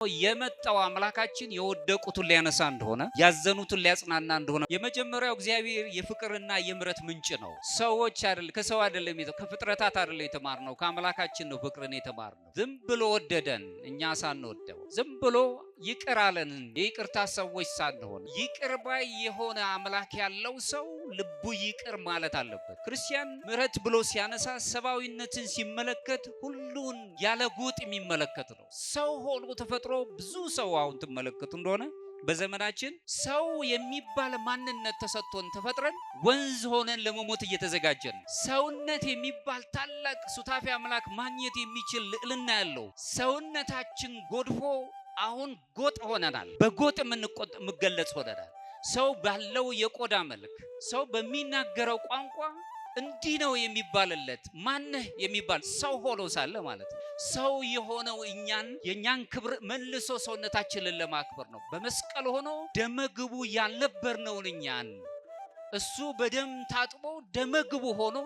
የመጣው አምላካችን የወደቁትን ሊያነሳ እንደሆነ ያዘኑትን ሊያጽናና እንደሆነ የመጀመሪያው እግዚአብሔር የፍቅርና የምሕረት ምንጭ ነው። ሰዎች አይደለም ከሰው አይደለም ከፍጥረታት አይደለም የተማርነው ከአምላካችን ነው ፍቅርን የተማርነው። ዝም ብሎ ወደደን እኛ ሳንወደው ዝም ብሎ ይቅር አለን የይቅርታ ሰዎች ሳንሆን ይቅር ባይ የሆነ አምላክ ያለው ሰው ልቡ ይቅር ማለት አለበት። ክርስቲያን ምሕረት ብሎ ሲያነሳ ሰብአዊነትን ሲመለከት ሁሉን ያለ ጎጥ የሚመለከት ነው። ሰው ሆኖ ተፈጥሮ ብዙ ሰው አሁን ትመለከቱ እንደሆነ በዘመናችን ሰው የሚባል ማንነት ተሰጥቶን ተፈጥረን ወንዝ ሆነን ለመሞት እየተዘጋጀን ሰውነት የሚባል ታላቅ ሱታፊ አምላክ ማግኘት የሚችል ልዕልና ያለው ሰውነታችን ጎድፎ አሁን ጎጥ ሆነናል። በጎጥ የምንገለጽ ሆነናል። ሰው ባለው የቆዳ መልክ ሰው በሚናገረው ቋንቋ እንዲህ ነው የሚባልለት ማነህ የሚባል ሰው ሆኖ ሳለ ማለት ነው። ሰው የሆነው የኛን ክብር መልሶ ሰውነታችንን ለማክበር ነው። በመስቀል ሆኖ ደመግቡ ያልነበርነውን እኛን እሱ በደም ታጥቦ ደመግቡ ሆኖ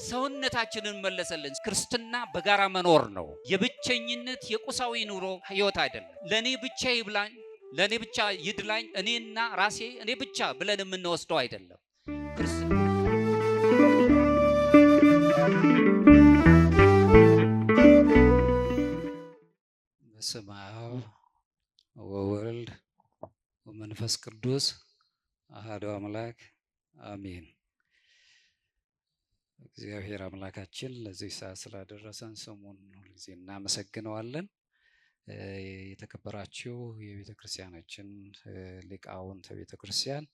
ሰውነታችንን መለሰልን። ክርስትና በጋራ መኖር ነው። የብቸኝነት የቁሳዊ ኑሮ ህይወት አይደለም። ለኔ ብቻ ይብላኝ፣ ለኔ ብቻ ይድላኝ፣ እኔና ራሴ እኔ ብቻ ብለን የምንወስደው አይደለም። በስመ አብ ወወልድ ወመንፈስ ቅዱስ አሐዱ አምላክ አሜን። እግዚአብሔር አምላካችን ለዚህ ሰዓት ስላደረሰን ስሙን ሁልጊዜ እናመሰግነዋለን። የተከበራችሁ የቤተ ክርስቲያናችን ሊቃውንተ ቤተ ክርስቲያን፣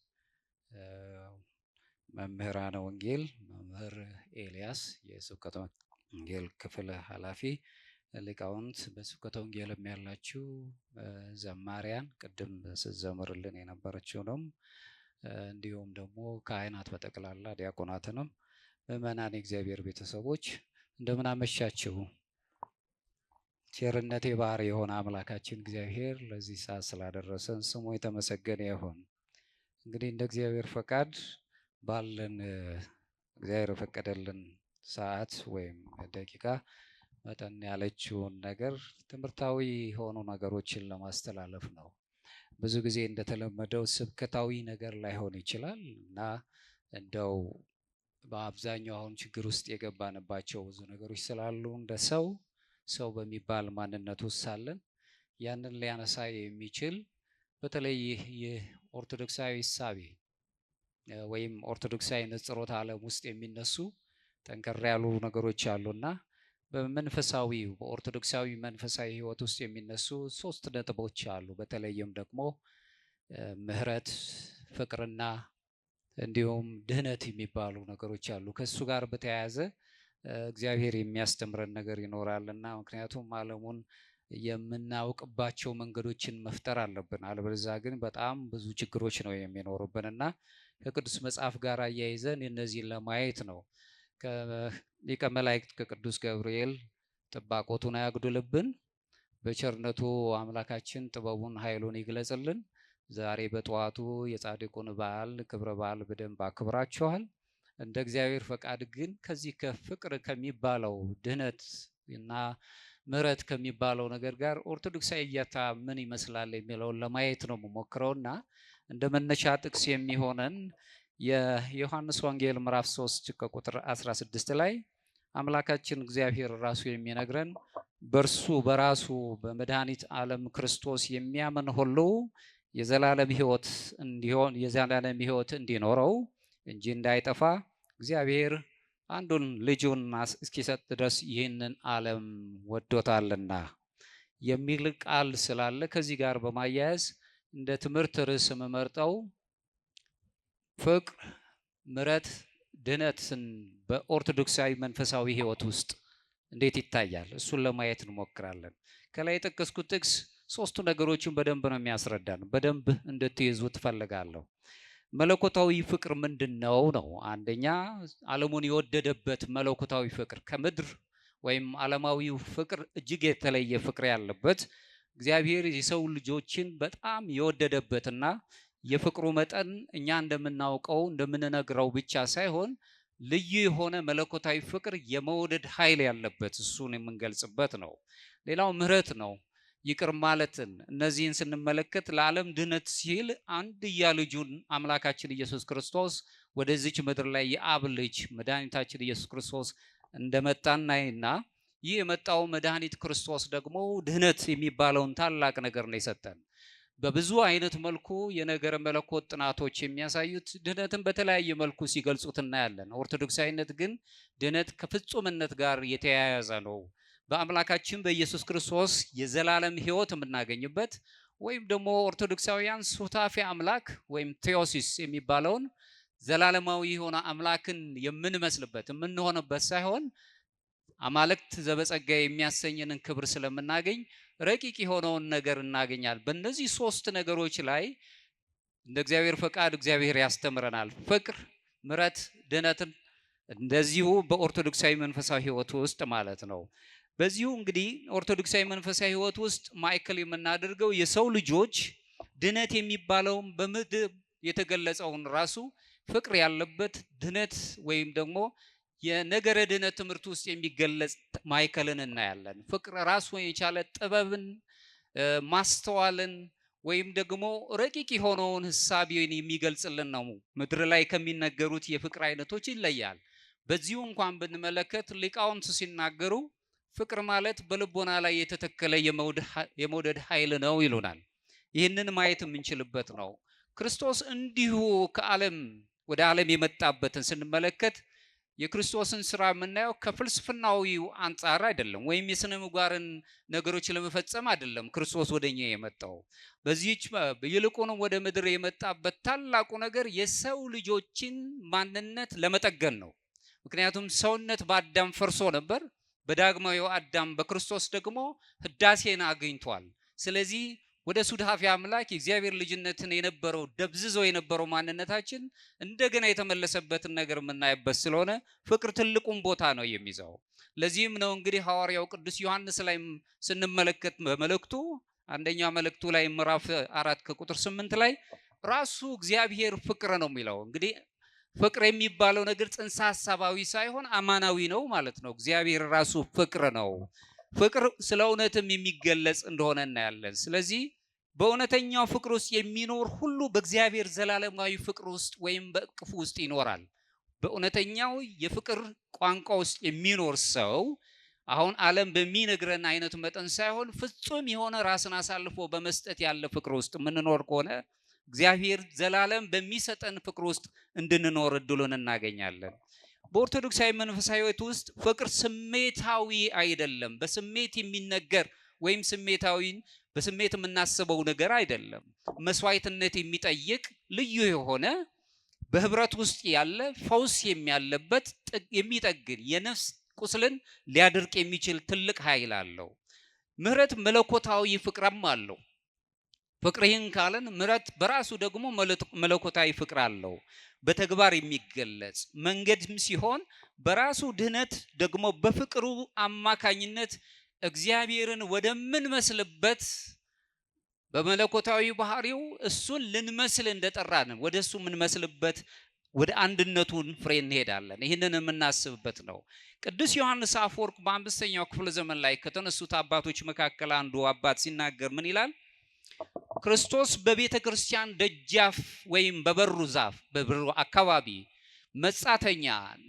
መምህራነ ወንጌል፣ መምህር ኤልያስ የስብከተ ወንጌል ክፍል ኃላፊ፣ ሊቃውንት በስብከተ ወንጌልም ያላችሁ ዘማሪያን፣ ቅድም ስትዘምርልን የነበረችው ነው፣ እንዲሁም ደግሞ ካህናት በጠቅላላ ዲያቆናትንም ምእመናን የእግዚአብሔር ቤተሰቦች እንደምን አመሻችሁ። ቸርነቴ ባህሪ የሆነ አምላካችን እግዚአብሔር ለዚህ ሰዓት ስላደረሰን ስሙ የተመሰገነ ይሁን። እንግዲህ እንደ እግዚአብሔር ፈቃድ ባለን እግዚአብሔር የፈቀደልን ሰዓት ወይም ደቂቃ መጠን ያለችውን ነገር ትምህርታዊ የሆኑ ነገሮችን ለማስተላለፍ ነው። ብዙ ጊዜ እንደተለመደው ስብከታዊ ነገር ላይሆን ይችላል እና እንደው በአብዛኛው አሁን ችግር ውስጥ የገባንባቸው ብዙ ነገሮች ስላሉ እንደ ሰው በሚባል ማንነት ውስጥ ሳለን ያንን ሊያነሳ የሚችል በተለይ ይህ ኦርቶዶክሳዊ እሳቤ ወይም ኦርቶዶክሳዊ ንጽሮተ ዓለም ውስጥ የሚነሱ ጠንከር ያሉ ነገሮች አሉና በመንፈሳዊ በኦርቶዶክሳዊ መንፈሳዊ ህይወት ውስጥ የሚነሱ 3 ነጥቦች አሉ። በተለይም ደግሞ ምሕረት፣ ፍቅርና እንዲሁም ድህነት የሚባሉ ነገሮች አሉ። ከሱ ጋር በተያያዘ እግዚአብሔር የሚያስተምረን ነገር ይኖራልና ምክንያቱም ዓለሙን የምናውቅባቸው መንገዶችን መፍጠር አለብን። አለበለዚያ ግን በጣም ብዙ ችግሮች ነው የሚኖሩብንና ከቅዱስ መጽሐፍ ጋር አያይዘን እነዚህን ለማየት ነው። ከሊቀ መላእክት ከቅዱስ ገብርኤል ጥባቆቱን አያጉድልብን፣ በቸርነቱ አምላካችን ጥበቡን ኃይሉን ይግለጽልን። ዛሬ በጠዋቱ የጻድቁን በዓል ክብረ በዓል በደንብ አክብራችኋል። እንደ እግዚአብሔር ፈቃድ ግን ከዚህ ከፍቅር ከሚባለው ድህነት እና ምሕረት ከሚባለው ነገር ጋር ኦርቶዶክሳዊ እይታ ምን ይመስላል የሚለውን ለማየት ነው የምሞክረውና እንደ መነሻ ጥቅስ የሚሆነን የዮሐንስ ወንጌል ምዕራፍ 3 ከቁጥር 16 ላይ አምላካችን እግዚአብሔር ራሱ የሚነግረን በእርሱ በራሱ በመድኃኒት ዓለም ክርስቶስ የሚያምን ሁሉ የዘላለም ሕይወት እንዲኖረው እንጂ እንዳይጠፋ እግዚአብሔር አንዱን ልጁን እስኪሰጥ ድረስ ይህንን ዓለም ወዶታልና የሚል ቃል ስላለ ከዚህ ጋር በማያያዝ እንደ ትምህርት ርዕስ የምመርጠው ፍቅር፣ ምሕረት፣ ድህነትን በኦርቶዶክሳዊ መንፈሳዊ ህይወት ውስጥ እንዴት ይታያል እሱን ለማየት እንሞክራለን። ከላይ የጠቀስኩት ጥቅስ 3 ነገሮችን በደንብ ነው የሚያስረዳን። በደንብ እንድትይዙ ትፈልጋለሁ። መለኮታዊ ፍቅር ምንድነው ነው? አንደኛ ዓለሙን የወደደበት መለኮታዊ ፍቅር ከምድር ወይም ዓለማዊው ፍቅር እጅግ የተለየ ፍቅር ያለበት እግዚአብሔር የሰው ልጆችን በጣም የወደደበትና የፍቅሩ መጠን እኛ እንደምናውቀው እንደምንነግረው ብቻ ሳይሆን ልዩ የሆነ መለኮታዊ ፍቅር የመውደድ ኃይል ያለበት እሱን የምንገልጽበት ነው። ሌላው ምሕረት ነው። ይቅር ማለትን እነዚህን ስንመለከት ለዓለም ድነት ሲል አንድያ ልጁን አምላካችን ኢየሱስ ክርስቶስ ወደዚች ምድር ላይ የአብ ልጅ መድኃኒታችን ኢየሱስ ክርስቶስ እንደመጣናይና ይህ የመጣው መድኃኒት ክርስቶስ ደግሞ ድህነት የሚባለውን ታላቅ ነገር ነው የሰጠን። በብዙ አይነት መልኩ የነገረ መለኮት ጥናቶች የሚያሳዩት ድህነትን በተለያየ መልኩ ሲገልጹት እናያለን። ኦርቶዶክሳዊነት ግን ድህነት ከፍጹምነት ጋር የተያያዘ ነው። በአምላካችን በኢየሱስ ክርስቶስ የዘላለም ሕይወት የምናገኝበት ወይም ደግሞ ኦርቶዶክሳውያን ሱታፌ አምላክ ወይም ቴዎሲስ የሚባለውን ዘላለማዊ የሆነ አምላክን የምንመስልበት የምንሆንበት ሳይሆን አማልክት ዘበጸጋ የሚያሰኘንን ክብር ስለምናገኝ ረቂቅ የሆነውን ነገር እናገኛለን። በእነዚህ ሶስት ነገሮች ላይ እንደ እግዚአብሔር ፈቃድ እግዚአብሔር ያስተምረናል። ፍቅር፣ ምሕረት፣ ድህነትን እንደዚሁ በኦርቶዶክሳዊ መንፈሳዊ ሕይወት ውስጥ ማለት ነው። በዚሁ እንግዲህ ኦርቶዶክሳዊ መንፈሳዊ ሕይወት ውስጥ ማዕከል የምናደርገው የሰው ልጆች ድህነት የሚባለውን በምድር የተገለጸውን ራሱ ፍቅር ያለበት ድህነት ወይም ደግሞ የነገረ ድህነት ትምህርት ውስጥ የሚገለጽ ማዕከልን እናያለን። ፍቅር ራሱን የቻለ ጥበብን፣ ማስተዋልን ወይም ደግሞ ረቂቅ የሆነውን ሐሳብን የሚገልጽልን ነው። ምድር ላይ ከሚነገሩት የፍቅር አይነቶች ይለያል። በዚሁ እንኳን ብንመለከት ሊቃውንት ሲናገሩ ፍቅር ማለት በልቦና ላይ የተተከለ የመውደድ ኃይል ነው ይሉናል። ይህንን ማየት የምንችልበት ነው። ክርስቶስ እንዲሁ ከዓለም ወደ ዓለም የመጣበትን ስንመለከት የክርስቶስን ስራ የምናየው ከፍልስፍናዊው አንጻር አይደለም፣ ወይም የሥነ ምግባርን ነገሮች ለመፈጸም አይደለም። ክርስቶስ ወደኛ የመጣው በዚህች ይልቁንም ወደ ምድር የመጣበት ታላቁ ነገር የሰው ልጆችን ማንነት ለመጠገን ነው። ምክንያቱም ሰውነት በአዳም ፈርሶ ነበር። በዳግማዊው አዳም በክርስቶስ ደግሞ ህዳሴን አግኝቷል። ስለዚህ ወደ ሱዳፌ አምላክ የእግዚአብሔር ልጅነትን የነበረው ደብዝዞ የነበረው ማንነታችን እንደገና የተመለሰበትን ነገር የምናይበት ስለሆነ ፍቅር ትልቁን ቦታ ነው የሚይዘው። ለዚህም ነው እንግዲህ ሐዋርያው ቅዱስ ዮሐንስ ላይ ስንመለከት በመልእክቱ አንደኛ መልእክቱ ላይ ምዕራፍ 4 ከቁጥር 8 ላይ ራሱ እግዚአብሔር ፍቅር ነው የሚለው። እንግዲህ ፍቅር የሚባለው ነገር ጽንሰ ሐሳባዊ ሳይሆን አማናዊ ነው ማለት ነው። እግዚአብሔር ራሱ ፍቅር ነው። ፍቅር ስለ እውነትም የሚገለጽ እንደሆነ እናያለን። ስለዚህ በእውነተኛው ፍቅር ውስጥ የሚኖር ሁሉ በእግዚአብሔር ዘላለማዊ ፍቅር ውስጥ ወይም በእቅፉ ውስጥ ይኖራል። በእውነተኛው የፍቅር ቋንቋ ውስጥ የሚኖር ሰው አሁን ዓለም በሚነግረን አይነት መጠን ሳይሆን ፍጹም የሆነ ራስን አሳልፎ በመስጠት ያለ ፍቅር ውስጥ የምንኖር ከሆነ እግዚአብሔር ዘላለም በሚሰጠን ፍቅር ውስጥ እንድንኖር እድሉን እናገኛለን። በኦርቶዶክሳዊ መንፈሳዊ ሕይወት ውስጥ ፍቅር ስሜታዊ አይደለም። በስሜት የሚነገር ወይም ስሜታዊን በስሜት የምናስበው ነገር አይደለም። መስዋዕትነት የሚጠይቅ ልዩ የሆነ በህብረት ውስጥ ያለ ፈውስ የሚያለበት የሚጠግን የነፍስ ቁስልን ሊያደርቅ የሚችል ትልቅ ኃይል አለው። ምሕረት መለኮታዊ ፍቅርም አለው። ፍቅር ይህን ካለን ምሕረት በራሱ ደግሞ መለኮታዊ ፍቅር አለው። በተግባር የሚገለጽ መንገድም ሲሆን በራሱ ድህነት ደግሞ በፍቅሩ አማካኝነት እግዚአብሔርን ወደምንመስልበት በመለኮታዊ ባህሪው እሱን ልንመስል እንደጠራን ወደ እሱ የምንመስልበት ወደ አንድነቱን ፍሬ እንሄዳለን። ይህንን የምናስብበት ነው። ቅዱስ ዮሐንስ አፈወርቅ በአምስተኛው ክፍለ ዘመን ላይ ከተነሱት አባቶች መካከል አንዱ አባት ሲናገር ምን ይላል? ክርስቶስ በቤተ ክርስቲያን ደጃፍ ወይም በበሩ ዛፍ በበሩ አካባቢ መጻተኛ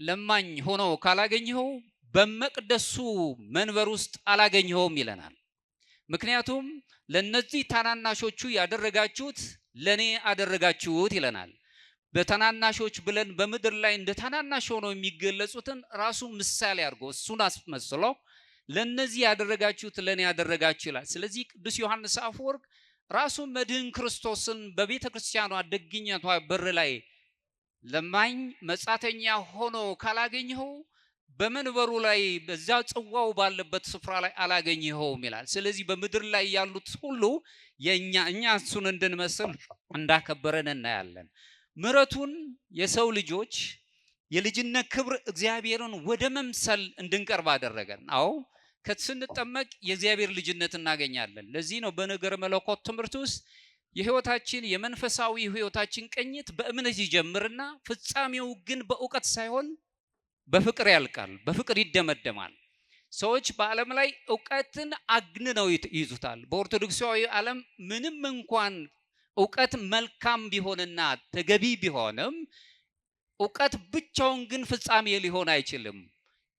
ለማኝ ሆኖ ካላገኘኸው በመቅደሱ መንበር ውስጥ አላገኘኸውም ይለናል። ምክንያቱም ለነዚህ ታናናሾቹ ያደረጋችሁት ለኔ አደረጋችሁት ይለናል። በታናናሾች ብለን በምድር ላይ እንደ ታናናሽ ሆነው የሚገለጹትን ራሱ ምሳሌ አድርጎ እሱን አስመስሎ ለነዚህ ያደረጋችሁት ለኔ ያደረጋችሁ ይላል። ስለዚህ ቅዱስ ዮሐንስ አፈወርቅ ራሱ መድህን ክርስቶስን በቤተ ክርስቲያኗ ደግኘቷ በር ላይ ለማኝ መጻተኛ ሆኖ ካላገኘኸው በመንበሩ ላይ በዛ ጽዋው ባለበት ስፍራ ላይ አላገኘኸውም ይላል። ስለዚህ በምድር ላይ ያሉት ሁሉ እኛ እሱን እንድንመስል እንዳከበረን እናያለን። ምሕረቱን የሰው ልጆች የልጅነት ክብር እግዚአብሔርን ወደ መምሰል እንድንቀርብ አደረገን። አዎ ስንጠመቅ የእግዚአብሔር ልጅነት እናገኛለን። ለዚህ ነው በነገረ መለኮት ትምህርት ውስጥ የህይወታችን የመንፈሳዊ ህይወታችን ቅኝት በእምነት ይጀምርና ፍጻሜው ግን በእውቀት ሳይሆን በፍቅር ያልቃል፣ በፍቅር ይደመደማል። ሰዎች በዓለም ላይ ዕውቀትን አግንነው ይይዙታል። በኦርቶዶክሳዊ ዓለም ምንም እንኳን ዕውቀት መልካም ቢሆንና ተገቢ ቢሆንም ዕውቀት ብቻውን ግን ፍጻሜ ሊሆን አይችልም።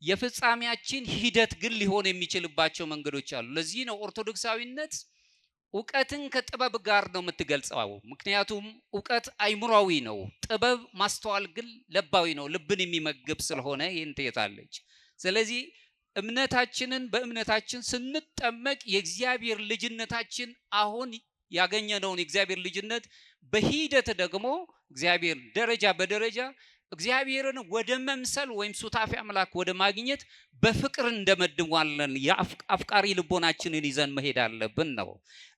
የፍጻሜያችን ሂደት ግን ሊሆን የሚችልባቸው መንገዶች አሉ። ለዚህ ነው ኦርቶዶክሳዊነት ዕውቀትን ከጥበብ ጋር ነው የምትገልጸው። ምክንያቱም ዕውቀት አይምሯዊ ነው፣ ጥበብ ማስተዋል ግን ለባዊ ነው፣ ልብን የሚመግብ ስለሆነ ይህን ትይዛለች። ስለዚህ እምነታችንን በእምነታችን ስንጠመቅ የእግዚአብሔር ልጅነታችን አሁን ያገኘነውን የእግዚአብሔር ልጅነት በሂደት ደግሞ እግዚአብሔር ደረጃ በደረጃ እግዚአብሔርን ወደ መምሰል ወይም ሱታፊ አምላክ ወደ ማግኘት በፍቅር እንደመድሟለን። የአፍቃሪ ልቦናችንን ይዘን መሄድ አለብን ነው።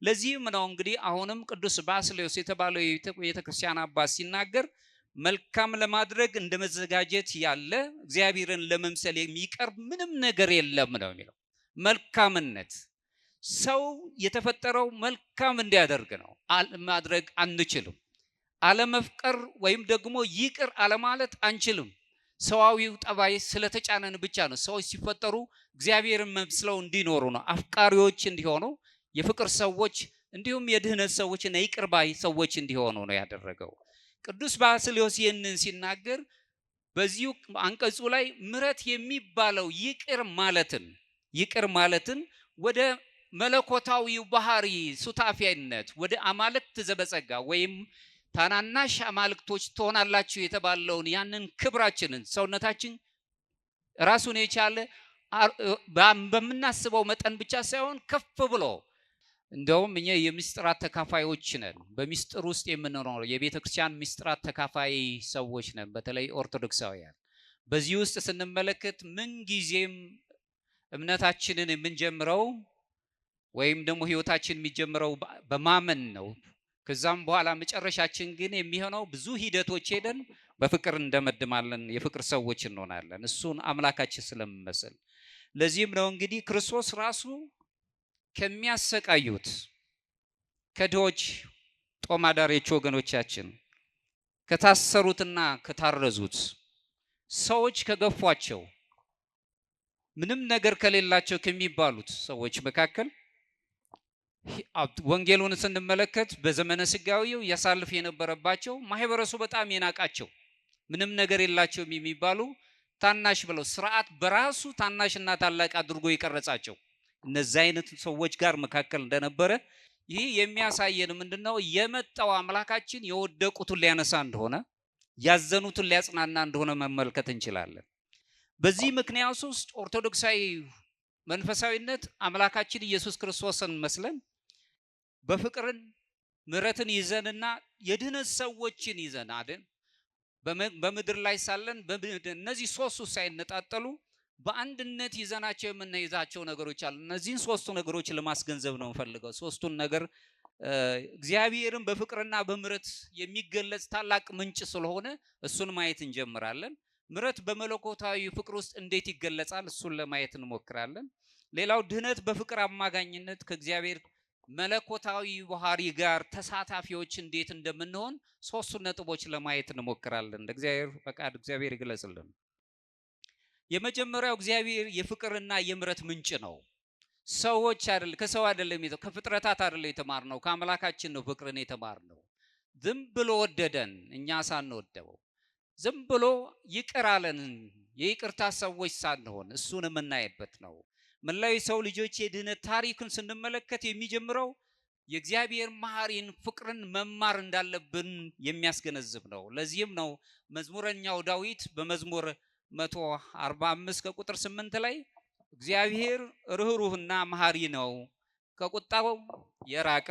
ለዚህም ነው እንግዲህ አሁንም ቅዱስ ባስልዮስ የተባለው የቤተክርስቲያን አባት ሲናገር መልካም ለማድረግ እንደ መዘጋጀት ያለ እግዚአብሔርን ለመምሰል የሚቀርብ ምንም ነገር የለም ነው የሚለው። መልካምነት ሰው የተፈጠረው መልካም እንዲያደርግ ነው። ማድረግ አንችልም። አለመፍቀር ወይም ደግሞ ይቅር አለማለት አንችልም። ሰዋዊው ጠባይ ስለተጫነን ብቻ ነው። ሰዎች ሲፈጠሩ እግዚአብሔርን መስለው እንዲኖሩ ነው፣ አፍቃሪዎች እንዲሆኑ፣ የፍቅር ሰዎች እንዲሁም የድህነት ሰዎችና ይቅር ባይ ሰዎች እንዲሆኑ ነው ያደረገው። ቅዱስ ባስልዮስ ይህንን ሲናገር በዚሁ አንቀጹ ላይ ምሕረት የሚባለው ይቅር ማለትን ወደ መለኮታዊው ባህሪ ሱታፊያነት ወደ አማልክት ዘበጸጋ ወይም ታናናሽ አማልክቶች ትሆናላችሁ የተባለውን ያንን ክብራችንን ሰውነታችን ራሱን የቻለ በምናስበው መጠን ብቻ ሳይሆን ከፍ ብሎ እንደውም እኛ የምስጢራት ተካፋዮች ነን። በምስጢር ውስጥ የምንኖር የቤተ ክርስቲያን ምስጢራት ተካፋይ ሰዎች ነን፣ በተለይ ኦርቶዶክሳውያን። በዚህ ውስጥ ስንመለከት ምን ጊዜም እምነታችንን የምንጀምረው ወይም ደግሞ ህይወታችን የሚጀምረው በማመን ነው። ከዛም በኋላ መጨረሻችን ግን የሚሆነው ብዙ ሂደቶች ሄደን በፍቅር እንደመድማለን፣ የፍቅር ሰዎች እንሆናለን፣ እሱን አምላካችን ስለምመስል። ለዚህም ነው እንግዲህ ክርስቶስ ራሱ ከሚያሰቃዩት ከድሆች ጦም አዳሪዎች ወገኖቻችን፣ ከታሰሩትና ከታረዙት ሰዎች፣ ከገፏቸው ምንም ነገር ከሌላቸው ከሚባሉት ሰዎች መካከል ወንጌሉን ስንመለከት በዘመነ ስጋዊው ያሳልፍ የነበረባቸው ማህበረሰቡ በጣም የናቃቸው ምንም ነገር የላቸውም የሚባሉ ታናሽ ብለው ስርዓት በራሱ ታናሽና ታላቅ አድርጎ የቀረጻቸው እነዚህ አይነት ሰዎች ጋር መካከል እንደነበረ ይህ የሚያሳየን ምንድነው? የመጣው አምላካችን የወደቁትን ሊያነሳ እንደሆነ፣ ያዘኑትን ሊያጽናና እንደሆነ መመልከት እንችላለን። በዚህ ምክንያት ውስጥ ኦርቶዶክሳዊ መንፈሳዊነት አምላካችን ኢየሱስ ክርስቶስን መስለን በፍቅርን ምሕረትን ይዘንና የድህነት ሰዎችን ይዘን አይደል በምድር ላይ ሳለን እነዚህ ሶስቱ ሳይነጣጠሉ በአንድነት ይዘናቸው የምንይዛቸው ነገሮች አሉ። እነዚህን ሶስቱ ነገሮች ለማስገንዘብ ነው የምፈልገው። ሶስቱን ነገር እግዚአብሔርን በፍቅርና በምሕረት የሚገለጽ ታላቅ ምንጭ ስለሆነ እሱን ማየት እንጀምራለን። ምሕረት በመለኮታዊ ፍቅር ውስጥ እንዴት ይገለጻል? እሱን ለማየት እንሞክራለን። ሌላው ድህነት በፍቅር አማጋኝነት ከእግዚአብሔር መለኮታዊ ባህሪ ጋር ተሳታፊዎች እንዴት እንደምንሆን ሶስቱ ነጥቦች ለማየት እንሞክራለን። እንደ እግዚአብሔር ፈቃድ እግዚአብሔር ይግለጽልን። የመጀመሪያው እግዚአብሔር የፍቅርና የምሕረት ምንጭ ነው። ሰዎች አይደል ከሰው አይደለም ከፍጥረታት አይደለም የተማርነው፣ ከአምላካችን ነው ፍቅርን የተማርነው። ዝም ብሎ ወደደን እኛ ሳንወደው፣ ዝም ብሎ ይቅር አለን የይቅርታ ሰዎች ሳንሆን፣ እሱን የምናይበት ነው። መላው ሰው ልጆች የድህነት ታሪክን ስንመለከት የሚጀምረው የእግዚአብሔር መሐሪን ፍቅርን መማር እንዳለብን የሚያስገነዝብ ነው። ለዚህም ነው መዝሙረኛው ዳዊት በመዝሙር 145 ከቁጥር 8 ላይ እግዚአብሔር ርኅሩህና መሐሪ ነው፣ ከቁጣው የራቀ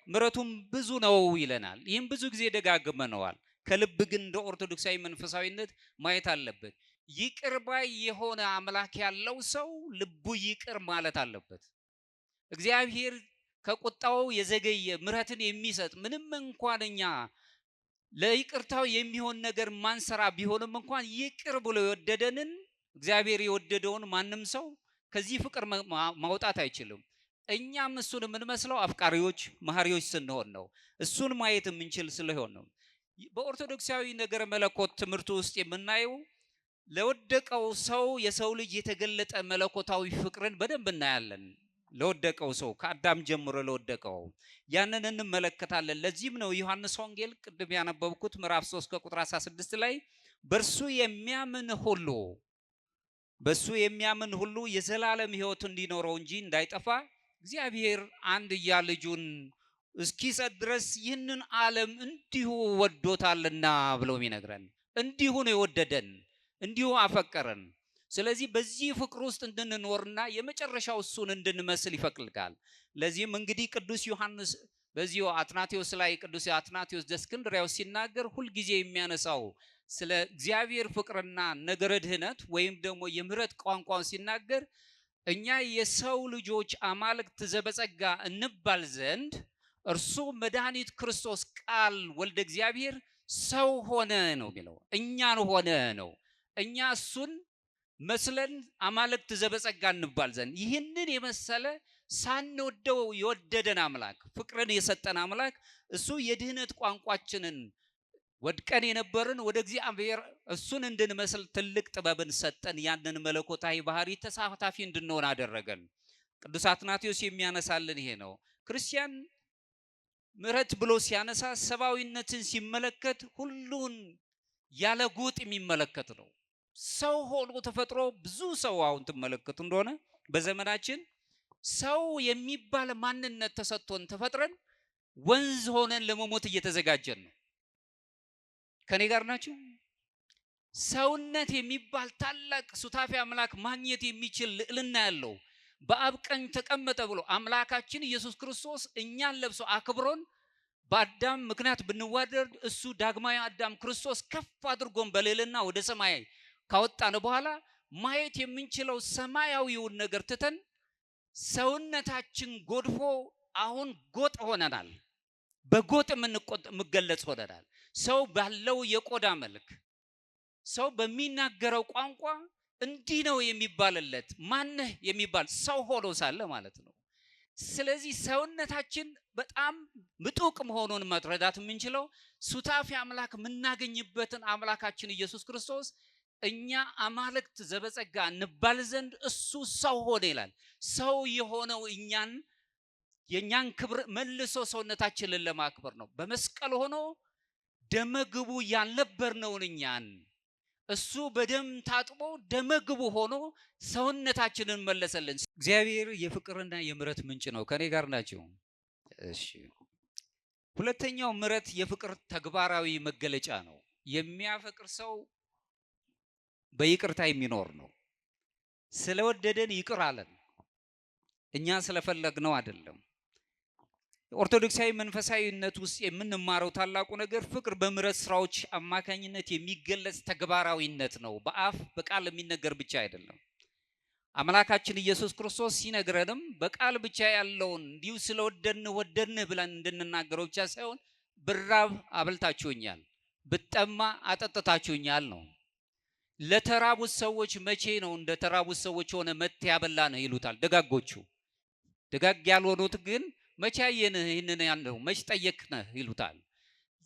ምሕረቱም ብዙ ነው ይለናል። ይህም ብዙ ጊዜ ደጋግመነዋል። ከልብ ግን እንደ ኦርቶዶክሳዊ መንፈሳዊነት ማየት አለበት። ይቅር ባይ የሆነ አምላክ ያለው ሰው ልቡ ይቅር ማለት አለበት። እግዚአብሔር ከቁጣው የዘገየ ምሕረትን የሚሰጥ ምንም እንኳን እኛ ለይቅርታው የሚሆን ነገር ማንሰራ ቢሆንም እንኳን ይቅር ብሎ የወደደንን እግዚአብሔር የወደደውን ማንም ሰው ከዚህ ፍቅር ማውጣት አይችልም። እኛም እሱን የምንመስለው አፍቃሪዎች መሐሪዎች ስንሆን ነው። እሱን ማየት የምንችል ስለሆነ ነው። በኦርቶዶክሳዊ ነገረ መለኮት ትምህርት ውስጥ የምናየው ለወደቀው ሰው የሰው ልጅ የተገለጠ መለኮታዊ ፍቅርን በደንብ እናያለን። ለወደቀው ሰው ከአዳም ጀምሮ ለወደቀው ያንን እንመለከታለን። ለዚህም ነው ዮሐንስ ወንጌል ቅድም ያነበብኩት ምዕራፍ 3 ከቁጥር 16 ላይ በእርሱ የሚያምን ሁሉ የዘላለም ሕይወት እንዲኖረው እንጂ እንዳይጠፋ እግዚአብሔር አንድያ ልጁን እስኪሰጥ ድረስ ይህንን ዓለም እንዲሁ ወዶታልና ብሎ የሚነግረን እንዲሁ ነው የወደደን፣ እንዲሁ አፈቀረን። ስለዚህ በዚህ ፍቅር ውስጥ እንድንኖርና የመጨረሻው እሱን እንድንመስል ይፈቅዳል። ለዚህም እንግዲህ ቅዱስ ዮሐንስ በዚሁ አትናቴዎስ ላይ ቅዱስ አትናቴዎስ ዘእስክንድርያው ሲናገር ሁልጊዜ የሚያነሳው ስለ እግዚአብሔር ፍቅርና ነገረ ድህነት ወይም ደግሞ የምህረት ቋንቋውን ሲናገር እኛ የሰው ልጆች አማልክት ዘበጸጋ እንባል ዘንድ እርሱ መድኃኒት ክርስቶስ ቃል ወልደ እግዚአብሔር ሰው ሆነ ነው የሚለው። እኛን ሆነ ነው። እኛ እሱን መስለን አማልክት ዘበጸጋ እንባል ዘንድ ይህንን የመሰለ ሳንወደው የወደደን አምላክ ፍቅርን የሰጠን አምላክ እሱ የድህነት ቋንቋችንን ወድቀን የነበርን ወደ እግዚአብሔር እሱን እንድንመስል ትልቅ ጥበብን ሰጠን። ያንን መለኮታዊ ባህሪ ተሳታፊ እንድንሆን አደረገን። ቅዱስ አትናቴዎስ የሚያነሳልን ይሄ ነው። ክርስቲያን ምሕረት ብሎ ሲያነሳ ሰብአዊነትን ሲመለከት ሁሉን ያለ ጎጥ የሚመለከት ነው። ሰው ሆኖ ተፈጥሮ ብዙ ሰው አሁን ትመለከቱ እንደሆነ በዘመናችን ሰው የሚባል ማንነት ተሰጥቶን ተፈጥረን ወንዝ ሆነን ለመሞት እየተዘጋጀን ነው። ከኔ ጋር ናችሁ? ሰውነት የሚባል ታላቅ ሱታፊ አምላክ ማግኘት የሚችል ልዕልና ያለው በአብ ቀኝ ተቀመጠ ብሎ አምላካችን ኢየሱስ ክርስቶስ እኛን ለብሶ አክብሮን በአዳም ምክንያት ብንዋደድ እሱ ዳግማዊ አዳም ክርስቶስ ከፍ አድርጎን በልዕልና ወደ ሰማይ ካወጣን በኋላ ማየት የምንችለው ሰማያዊውን ነገር ትተን ሰውነታችን ጎድፎ አሁን ጎጥ ሆነናል። በጎጥ የምንገለጽ ሆነናል። ሰው ባለው የቆዳ መልክ ሰው በሚናገረው ቋንቋ እንዲህ ነው የሚባልለት ማነህ የሚባል ሰው ሆኖ ሳለ ማለት ነው። ስለዚህ ሰውነታችን በጣም ምጡቅ መሆኑን መረዳት የምንችለው ሱታፊ አምላክ የምናገኝበትን አምላካችን ኢየሱስ ክርስቶስ እኛ አማልክት ዘበጸጋ እንባል ዘንድ እሱ ሰው ሆነ ይላል። ሰው የሆነው የኛን ክብር መልሶ ሰውነታችንን ለማክበር ነው። በመስቀል ሆኖ ደመግቡ ያልነበርነውን እኛን እሱ በደም ታጥቦ ደመግቡ ሆኖ ሰውነታችንን መለሰልን። እግዚአብሔር የፍቅርና የምሕረት ምንጭ ነው። ከኔ ጋር ናቸው? እሺ። ሁለተኛው ምሕረት የፍቅር ተግባራዊ መገለጫ ነው። የሚያፈቅር ሰው በይቅርታ የሚኖር ነው። ስለወደደን ይቅር አለን፣ እኛ ስለፈለግነው አይደለም። ኦርቶዶክሳዊ መንፈሳዊነት ውስጥ የምንማረው ታላቁ ነገር ፍቅር በምሕረት ስራዎች አማካኝነት የሚገለጽ ተግባራዊነት ነው። በአፍ በቃል የሚነገር ብቻ አይደለም። አምላካችን ኢየሱስ ክርስቶስ ሲነግረንም በቃል ብቻ ያለውን እንዲሁ ስለወደድንህ ወደድንህ ብለን እንድንናገረው ብቻ ሳይሆን ብራብ አብልታችሁኛል፣ ብጠማ አጠጥታችሁኛል ነው። ለተራቡት ሰዎች መቼ ነው እንደ ተራቡት ሰዎች ሆነ መጥተህ ያበላነህ ይሉታል ደጋጎቹ። ደጋግ ያልሆኑት ግን መቼ አየንህ ይህንን ያለው መቼ ጠየቅነህ ይሉታል።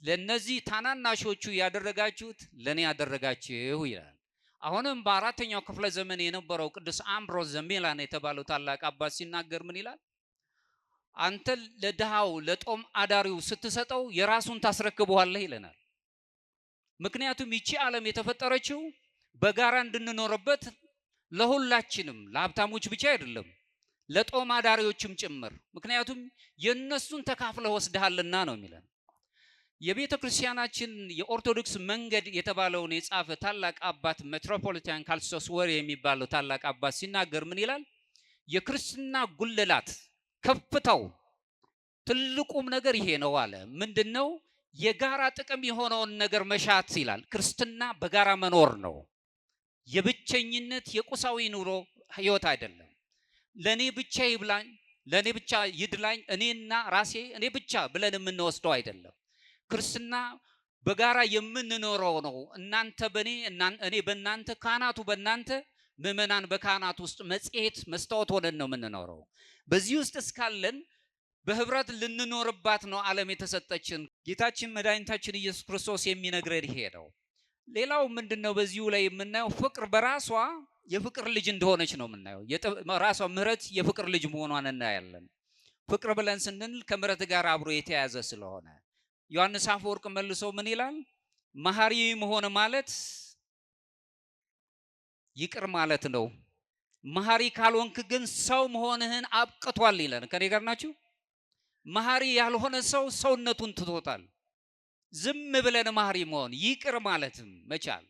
ለነዚህ ታናናሾቹ ያደረጋችሁት ለኔ ያደረጋችሁ ይላል። አሁንም በአራተኛው ክፍለ ዘመን የነበረው ቅዱስ አምብሮስ ዘሜላን የተባለው ታላቅ አባት ሲናገር ምን ይላል? አንተ ለድሃው ለጦም አዳሪው ስትሰጠው የራሱን ታስረክበዋለህ ይለናል። ምክንያቱም ይቺ ዓለም የተፈጠረችው በጋራ እንድንኖርበት ለሁላችንም፣ ለሀብታሞች ብቻ አይደለም ለጦም አዳሪዎችም ጭምር። ምክንያቱም የነሱን ተካፍለ ወስደሃልና ነው የሚለን። የቤተ ክርስቲያናችን የኦርቶዶክስ መንገድ የተባለውን የጻፈ ታላቅ አባት ሜትሮፖሊታን ካልስቶስ ወር የሚባለው ታላቅ አባት ሲናገር ምን ይላል? የክርስትና ጉልላት ከፍታው ትልቁም ነገር ይሄ ነው አለ። ምንድነው? የጋራ ጥቅም የሆነውን ነገር መሻት ይላል። ክርስትና በጋራ መኖር ነው። የብቸኝነት የቁሳዊ ኑሮ ህይወት አይደለም። ለኔ ብቻ ይብላኝ፣ ለኔ ብቻ ይድላኝ፣ እኔና ራሴ እኔ ብቻ ብለን የምንወስደው አይደለም። ክርስትና በጋራ የምንኖረው ነው። እናንተ በኔ እኔ በእናንተ፣ ካህናቱ በእናንተ፣ ምዕመናን በካህናት ውስጥ መጽሔት መስታወት ሆነን ነው የምንኖረው። በዚህ ውስጥ እስካለን በህብረት ልንኖርባት ነው ዓለም የተሰጠችን። ጌታችን መድኃኒታችን ኢየሱስ ክርስቶስ የሚነግረን ይሄ ነው። ሌላው ምንድነው በዚሁ ላይ የምናየው ፍቅር በራሷ የፍቅር ልጅ እንደሆነች ነው የምናየው። ራሷ ምህረት የፍቅር ልጅ መሆኗን እናያለን። ፍቅር ብለን ስንል ከምሕረት ጋር አብሮ የተያዘ ስለሆነ ዮሐንስ አፈወርቅ መልሶ ምን ይላል? መሐሪ መሆን ማለት ይቅር ማለት ነው። መሐሪ ካልሆንክ ግን ሰው መሆንህን አብቅቷል ይላል። ከኔ ጋር ናችሁ? መሐሪ ያልሆነ ሰው ሰውነቱን ትቶታል። ዝም ብለን መሐሪ መሆን ይቅር ማለትም መቻል፣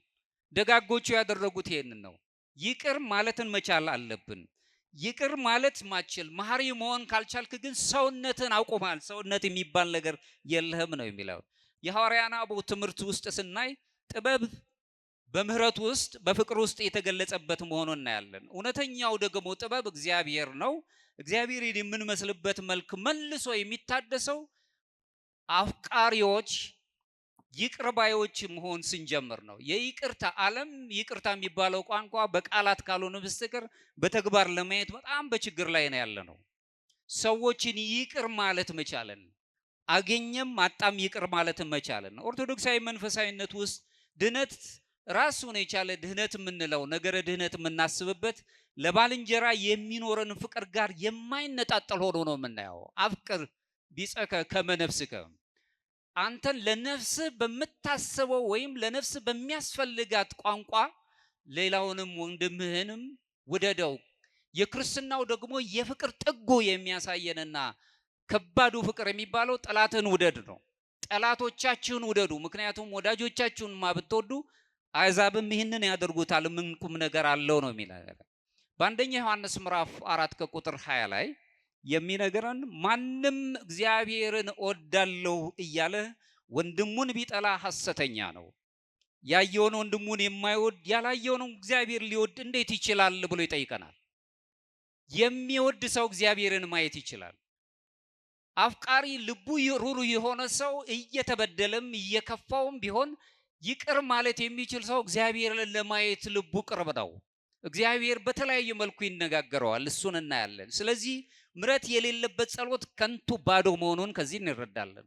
ደጋጎቹ ያደረጉት ይሄንን ነው። ይቅር ማለትን መቻል አለብን። ይቅር ማለት ማችል መሐሪ መሆን ካልቻልክ ግን ሰውነትን አውቆማል። ሰውነት የሚባል ነገር የለህም ነው የሚለው። የሐዋርያት አበው ትምህርት ውስጥ ስናይ ጥበብ በምህረት ውስጥ በፍቅር ውስጥ የተገለጸበት መሆኑን እናያለን። እውነተኛው ደግሞ ጥበብ እግዚአብሔር ነው። እግዚአብሔርን የምንመስልበት መልክ መልሶ የሚታደሰው አፍቃሪዎች ይቅር ባዮች መሆን ስንጀምር ነው። የይቅርታ ዓለም ይቅርታ የሚባለው ቋንቋ በቃላት ካልሆነ በስተቀር በተግባር ለማየት በጣም በችግር ላይ ነው ያለ ነው። ሰዎችን ይቅር ማለት መቻለን፣ አገኘም አጣም ይቅር ማለት መቻለን። ኦርቶዶክሳዊ መንፈሳዊነት ውስጥ ድነት ራሱን የቻለ ድህነት የምንለው ነገረ ድህነት የምናስብበት ለባልንጀራ የሚኖረን ፍቅር ጋር የማይነጣጠል ሆኖ ነው የምናየው። አፍቅር ቢጸከ ከመ ነፍስከ፣ አንተን ለነፍስ በምታስበው ወይም ለነፍስ በሚያስፈልጋት ቋንቋ ሌላውንም ወንድምህንም ውደደው። የክርስትናው ደግሞ የፍቅር ጥጉ የሚያሳየንና ከባዱ ፍቅር የሚባለው ጠላትን ውደድ ነው። ጠላቶቻችሁን ውደዱ፣ ምክንያቱም ወዳጆቻችሁን ብትወዱ አሕዛብም ይህንን ያደርጉታል፣ ምን ቁም ነገር አለው ነው የሚለው። በአንደኛ ዮሐንስ ምዕራፍ 4 ከቁጥር 20 ላይ የሚነገረን ማንም እግዚአብሔርን እወዳለሁ እያለ ወንድሙን ቢጠላ ሐሰተኛ ነው፣ ያየውን ወንድሙን የማይወድ ያላየውን እግዚአብሔር ሊወድ እንዴት ይችላል ብሎ ይጠይቀናል። የሚወድ ሰው እግዚአብሔርን ማየት ይችላል። አፍቃሪ ልቡ ሩህሩህ የሆነ ሰው እየተበደለም እየከፋውም ቢሆን ይቅር ማለት የሚችል ሰው እግዚአብሔርን ለማየት ልቡ ቅርብ ነው። እግዚአብሔር በተለያየ መልኩ ይነጋገረዋል፣ እሱን እናያለን። ስለዚህ ምሕረት የሌለበት ጸሎት ከንቱ ባዶ መሆኑን ከዚህ እንረዳለን።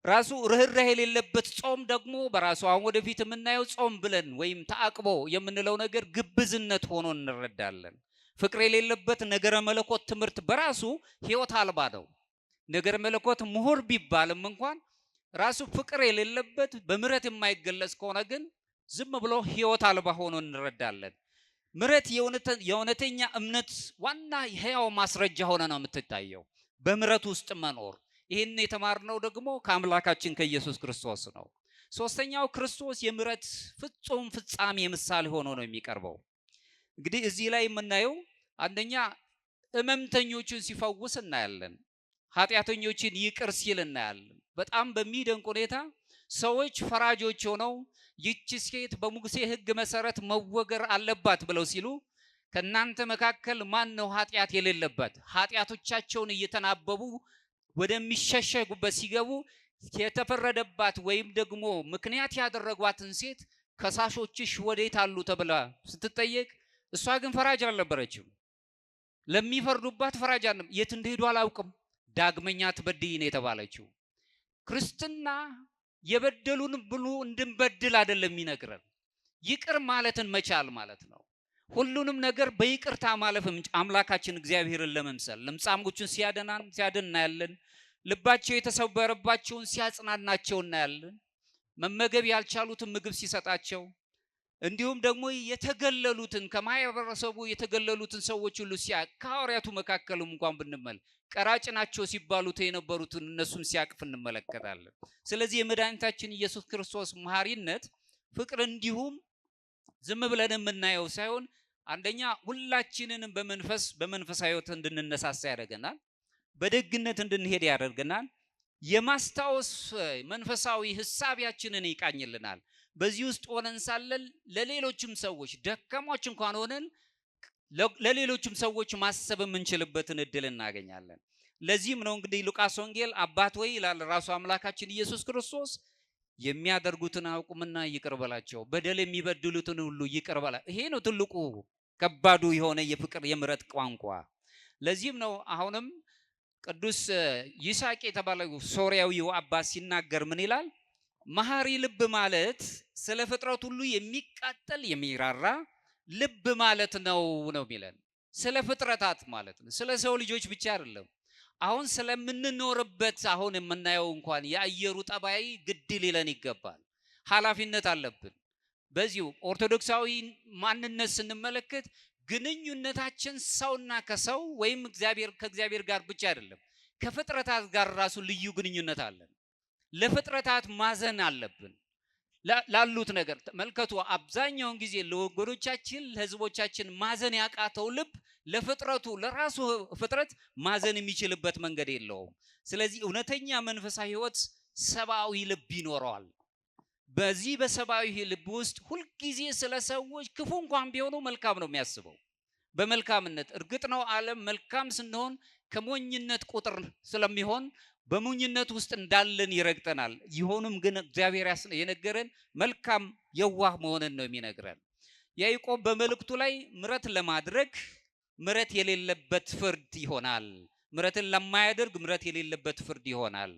ራሱ ርህራሄ የሌለበት ጾም ደግሞ በራሱ አሁን ወደፊት የምናየው ጾም ብለን ወይም ተአቅቦ የምንለው ነገር ግብዝነት ሆኖ እንረዳለን። ፍቅር የሌለበት ነገረ መለኮት ትምህርት በራሱ ሕይወት አልባ ነው። ነገረ መለኮት ምሁር ቢባልም እንኳን ራሱ ፍቅር የሌለበት በምሕረት የማይገለጽ ከሆነ ግን ዝም ብሎ ሕይወት አልባ ሆኖ እንረዳለን። ምሕረት የእውነተኛ እምነት ዋና ሕያው ማስረጃ ሆነ ነው የምትታየው፣ በምሕረት ውስጥ መኖር። ይህን የተማርነው ደግሞ ከአምላካችን ከኢየሱስ ክርስቶስ ነው። ሶስተኛው ክርስቶስ የምሕረት ፍጹም ፍጻሜ ምሳሌ ሆኖ ነው የሚቀርበው። እንግዲህ እዚህ ላይ የምናየው አንደኛ ሕመምተኞችን ሲፈውስ እናያለን። ኃጢአተኞችን ይቅር ሲል እናያለን። በጣም በሚደንቅ ሁኔታ ሰዎች ፈራጆች ሆነው ይህች ሴት በሙሴ ሕግ መሰረት መወገር አለባት ብለው ሲሉ ከናንተ መካከል ማን ነው ኃጢአት የሌለበት? ኃጢአቶቻቸውን እየተናበቡ ወደሚሸሸጉበት ሲገቡ የተፈረደባት ወይም ደግሞ ምክንያት ያደረጓትን ሴት ከሳሾችሽ ወዴት አሉ ተብላ ስትጠየቅ እሷ ግን ፈራጅ አልነበረችም። ለሚፈርዱባት ፈራጅ የት እንደሄዱ አላውቅም፣ ዳግመኛ ትበድይ ነው የተባለችው። ክርስትና የበደሉን ብሉ እንድንበድል አይደለም ይነግረን፣ ይቅር ማለትን መቻል ማለት ነው። ሁሉንም ነገር በይቅርታ ማለፍም አምላካችን እግዚአብሔርን ለመምሰል ለምጻሞችን ሲያድን እናያለን። ልባቸው የተሰበረባቸውን ሲያጽናናቸው እናያለን። መመገብ ያልቻሉትን ምግብ ሲሰጣቸው፣ እንዲሁም ደግሞ የተገለሉትን ከማህበረሰቡ የተገለሉትን ሰዎች ሁሉ ከሐዋርያቱ መካከልም እንኳን ብንመል ቀራጭ ናቸው ሲባሉት የነበሩትን እነሱን ሲያቅፍ እንመለከታለን። ስለዚህ የመድኃኒታችን ኢየሱስ ክርስቶስ መሐሪነት ፍቅር እንዲሁም ዝም ብለን የምናየው ሳይሆን አንደኛ ሁላችንንም በመንፈሳዊ ሕይወት እንድንነሳሳ ያደርገናል። በደግነት እንድንሄድ ያደርገናል። የማስታወስ መንፈሳዊ ሕሳቢያችንን ይቃኝልናል። በዚህ ውስጥ ሆነን ሳለን ለሌሎችም ሰዎች ደካሞች እንኳን ሆነን ለሌሎችም ሰዎች ማሰብ የምንችልበትን እድል እናገኛለን። ለዚህም ነው እንግዲህ ሉቃስ ወንጌል አባት ወይ ይላል ራሱ አምላካችን ኢየሱስ ክርስቶስ የሚያደርጉትን አያውቁምና ይቅር በላቸው፣ በደል የሚበድሉትን ሁሉ ይቅር በላ። ይሄ ነው ትልቁ ከባዱ የሆነ የፍቅር የምሕረት ቋንቋ። ለዚህም ነው አሁንም ቅዱስ ይስሐቅ የተባለው ሶርያዊው አባት ሲናገር ምን ይላል? መሐሪ ልብ ማለት ስለ ፍጥረት ሁሉ የሚቃጠል የሚራራ ልብ ማለት ነው የሚለን። ስለ ፍጥረታት ማለት ነው። ስለ ሰው ልጆች ብቻ አይደለም። አሁን ስለምንኖርበት አሁን የምናየው እንኳን የአየሩ ጠባይ ግድ ሊለን ይገባል። ኃላፊነት አለብን። በዚሁ ኦርቶዶክሳዊ ማንነት ስንመለከት ግንኙነታችን ሰውና ከሰው ወይም እግዚአብሔር ከእግዚአብሔር ጋር ብቻ አይደለም፣ ከፍጥረታት ጋር ራሱ ልዩ ግንኙነት አለን። ለፍጥረታት ማዘን አለብን። ላሉት ነገር ተመልከቱ። አብዛኛውን ጊዜ ለወገኖቻችን ለህዝቦቻችን ማዘን ያቃተው ልብ ለፍጥረቱ ለራሱ ፍጥረት ማዘን የሚችልበት መንገድ የለውም። ስለዚህ እውነተኛ መንፈሳዊ ህይወት ሰብአዊ ልብ ይኖረዋል። በዚህ በሰብአዊ ልብ ውስጥ ሁልጊዜ ስለ ሰዎች ክፉ እንኳን ቢሆኑ መልካም ነው የሚያስበው። በመልካምነት እርግጥ ነው ዓለም መልካም ስንሆን ከሞኝነት ቁጥር ስለሚሆን በሞኝነት ውስጥ እንዳለን ይረግጠናል። ይሆንም ግን እግዚአብሔር የነገረን መልካም የዋህ መሆንን ነው የሚነግረን። ያዕቆብ በመልእክቱ ላይ ምሕረት ለማድረግ ምሕረት የሌለበት ፍርድ ይሆናል፣ ምሕረትን ለማያደርግ ምሕረት የሌለበት ፍርድ ይሆናል፣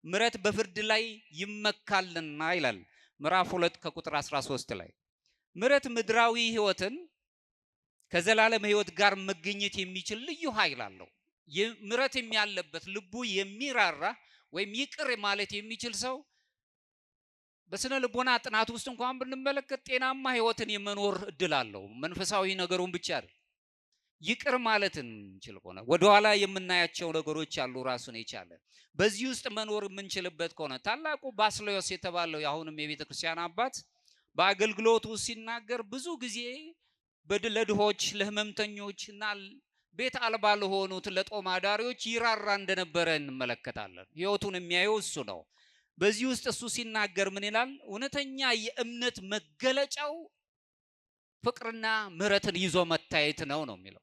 ምሕረት በፍርድ ላይ ይመካልና ይላል ምዕራፍ 2 ከቁጥር 13 ላይ። ምሕረት ምድራዊ ህይወትን ከዘላለም ህይወት ጋር መገኘት የሚችል ልዩ ኃይል አለው። ምሕረት ያለበት ልቡ የሚራራ ወይም ይቅር ማለት የሚችል ሰው በስነ ልቦና ጥናት ውስጥ እንኳን ብንመለከት ጤናማ ህይወትን የመኖር እድል አለው። መንፈሳዊ ነገሩን ብቻ አይደል፣ ይቅር ማለትን እንችል ከሆነ ወደኋላ የምናያቸው ነገሮች አሉ ራሱን የቻለ። በዚህ ውስጥ መኖር የምንችልበት ከሆነ ታላቁ ባስልዮስ የተባለው የአሁንም የቤተ ክርስቲያን አባት በአገልግሎቱ ሲናገር ብዙ ጊዜ ለድሆች ለህመምተኞች እና ቤት አልባ ለሆኑት ለጦም አዳሪዎች ይራራ እንደነበረ እንመለከታለን። ህይወቱን የሚያየው እሱ ነው። በዚህ ውስጥ እሱ ሲናገር ምን ይላል? እውነተኛ የእምነት መገለጫው ፍቅርና ምሕረትን ይዞ መታየት ነው የሚለው።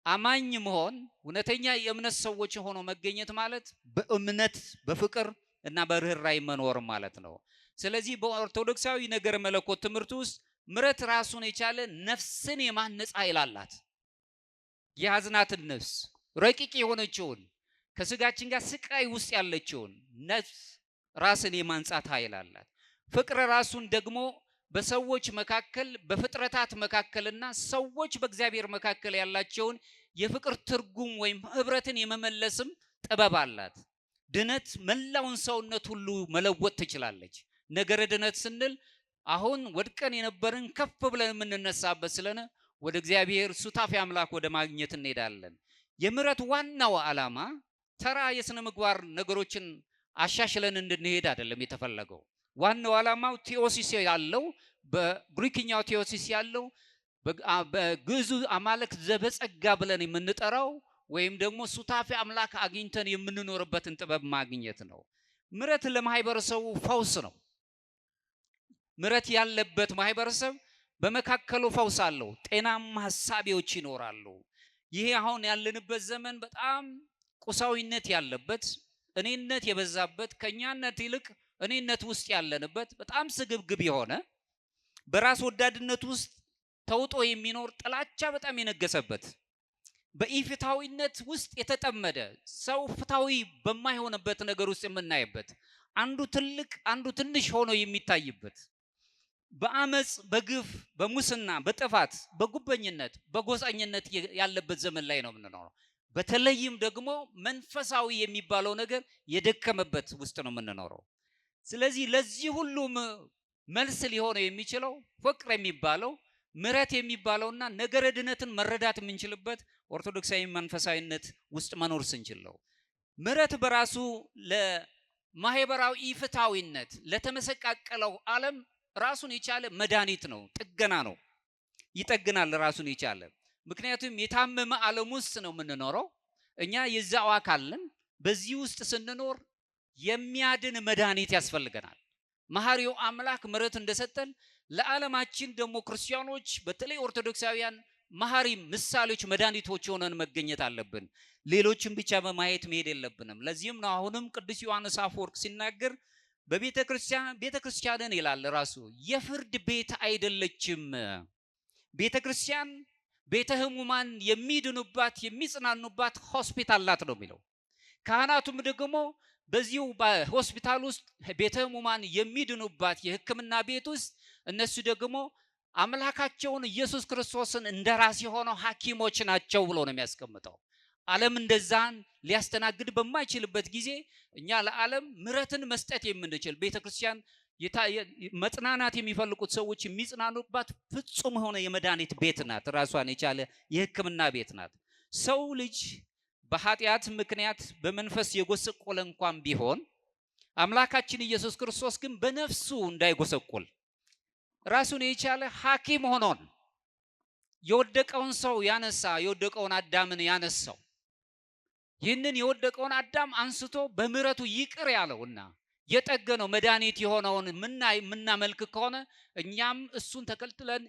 አማኝ መሆን እውነተኛ የእምነት ሰዎች ሆኖ መገኘት ማለት በእምነት በፍቅር እና በርህራሄ መኖር ማለት ነው። ስለዚህ በኦርቶዶክሳዊ ነገረ መለኮት ትምህርት ውስጥ ምሕረት ራሱን የቻለ ነፍስን የማነጽ ኃይል አላት። የያዝናትን ነፍስ ረቂቅ የሆነችውን ከስጋችን ጋር ስቃይ ውስጥ ያለችውን ነፍስ ራስን የማንጻት ኃይል አላት። ፍቅር ራሱን ደግሞ በሰዎች መካከል በፍጥረታት መካከልና ሰዎች በእግዚአብሔር መካከል ያላቸውን የፍቅር ትርጉም ወይም ህብረትን የመመለስም ጥበብ አላት። ድነት መላውን ሰውነት ሁሉ መለወጥ ትችላለች። ነገረ ድነት ስንል አሁን ወድቀን የነበርን ከፍ ብለን የምንነሳበት ስለነ ወደ እግዚአብሔር ሱታፊ አምላክ ወደ ማግኘት እንሄዳለን። የምሕረት ዋናው ዓላማ ተራ የሥነ ምግባር ነገሮችን አሻሽለን እንድንሄድ አይደለም የተፈለገው። ዋናው ዓላማው ቴዎሲስ ያለው በግሪክኛው ቴዎሲስ ያለው በግዕዙ አማልክት ዘበጸጋ ብለን የምንጠራው ወይም ደግሞ ሱታፊ አምላክ አግኝተን የምንኖርበትን ጥበብ ማግኘት ነው። ምሕረት ለማህበረሰቡ ፈውስ ነው። ምሕረት ያለበት ማህበረሰብ በመካከሉ ፈውስ አለው። ጤናማ ሐሳቢዎች ይኖራሉ። ይሄ አሁን ያለንበት ዘመን በጣም ቁሳዊነት ያለበት፣ እኔነት የበዛበት፣ ከኛነት ይልቅ እኔነት ውስጥ ያለንበት፣ በጣም ስግብግብ የሆነ በራስ ወዳድነት ውስጥ ተውጦ የሚኖር ጥላቻ በጣም የነገሰበት፣ በኢፍታዊነት ውስጥ የተጠመደ ሰው ፍታዊ በማይሆንበት ነገር ውስጥ የምናይበት፣ አንዱ ትልቅ አንዱ ትንሽ ሆኖ የሚታይበት፣ በአመጽ በግፍ በሙስና በጥፋት በጉበኝነት በጎሳኝነት ያለበት ዘመን ላይ ነው የምንኖረው። በተለይም ደግሞ መንፈሳዊ የሚባለው ነገር የደከመበት ውስጥ ነው የምንኖረው። ስለዚህ ለዚህ ሁሉ መልስ ሊሆነው የሚችለው ፍቅር የሚባለው ምሕረት የሚባለውና ነገረ ድነትን መረዳት የምንችልበት ኦርቶዶክሳዊ መንፈሳዊነት ውስጥ መኖር ስንችል ነው። ምሕረት በራሱ ለማህበራዊ ኢፍትሐዊነት ለተመሰቃቀለው ዓለም ራሱን የቻለ መድኃኒት ነው፣ ጥገና ነው፣ ይጠግናል ራሱን የቻለ። ምክንያቱም የታመመ ዓለም ውስጥ ነው የምንኖረው። እኛ የዛው አካል ነን። በዚህ ውስጥ ስንኖር የሚያድን መድኃኒት ያስፈልገናል። መሐሪው አምላክ ምሕረት እንደሰጠን ለዓለማችን ደግሞ ክርስቲያኖች በተለይ ኦርቶዶክሳውያን መሐሪ ምሳሌዎች መድኃኒቶች ሆነን መገኘት አለብን። ሌሎችን ብቻ በማየት መሄድ የለብንም። ለዚህም ነው አሁንም ቅዱስ ዮሐንስ አፈወርቅ ሲናገር ቤተ ክርስቲያንን ይላል ራሱ የፍርድ ቤት አይደለችም። ቤተ ክርስቲያን ቤተ ሕሙማን የሚድኑባት የሚጽናኑባት ሆስፒታል ናት ነው የሚለው። ካህናቱም ደግሞ በዚሁ በሆስፒታል ውስጥ ቤተ ሕሙማን የሚድኑባት የሕክምና ቤት ውስጥ እነሱ ደግሞ አምላካቸውን ኢየሱስ ክርስቶስን እንደራስ የሆነው ሐኪሞች ናቸው ብሎ ነው የሚያስቀምጠው። ዓለም እንደዛን ሊያስተናግድ በማይችልበት ጊዜ እኛ ለዓለም ምሕረትን መስጠት የምንችል ቤተክርስቲያን መጽናናት የሚፈልጉት ሰዎች የሚጽናኑባት ፍጹም የሆነ የመድኃኒት ቤት ናት። ራሷን የቻለ የሕክምና ቤት ናት። ሰው ልጅ በኃጢአት ምክንያት በመንፈስ የጎሰቆለ እንኳን ቢሆን አምላካችን ኢየሱስ ክርስቶስ ግን በነፍሱ እንዳይጎሰቆል ራሱን የቻለ ሐኪም ሆኖን የወደቀውን ሰው ያነሳ፣ የወደቀውን አዳምን ያነሳው፣ ይህንን የወደቀውን አዳም አንስቶ በምሕረቱ ይቅር ያለውና የጠገነው መድኃኒት የሆነውን የምናመልክ ከሆነ እኛም እሱን ተከትለን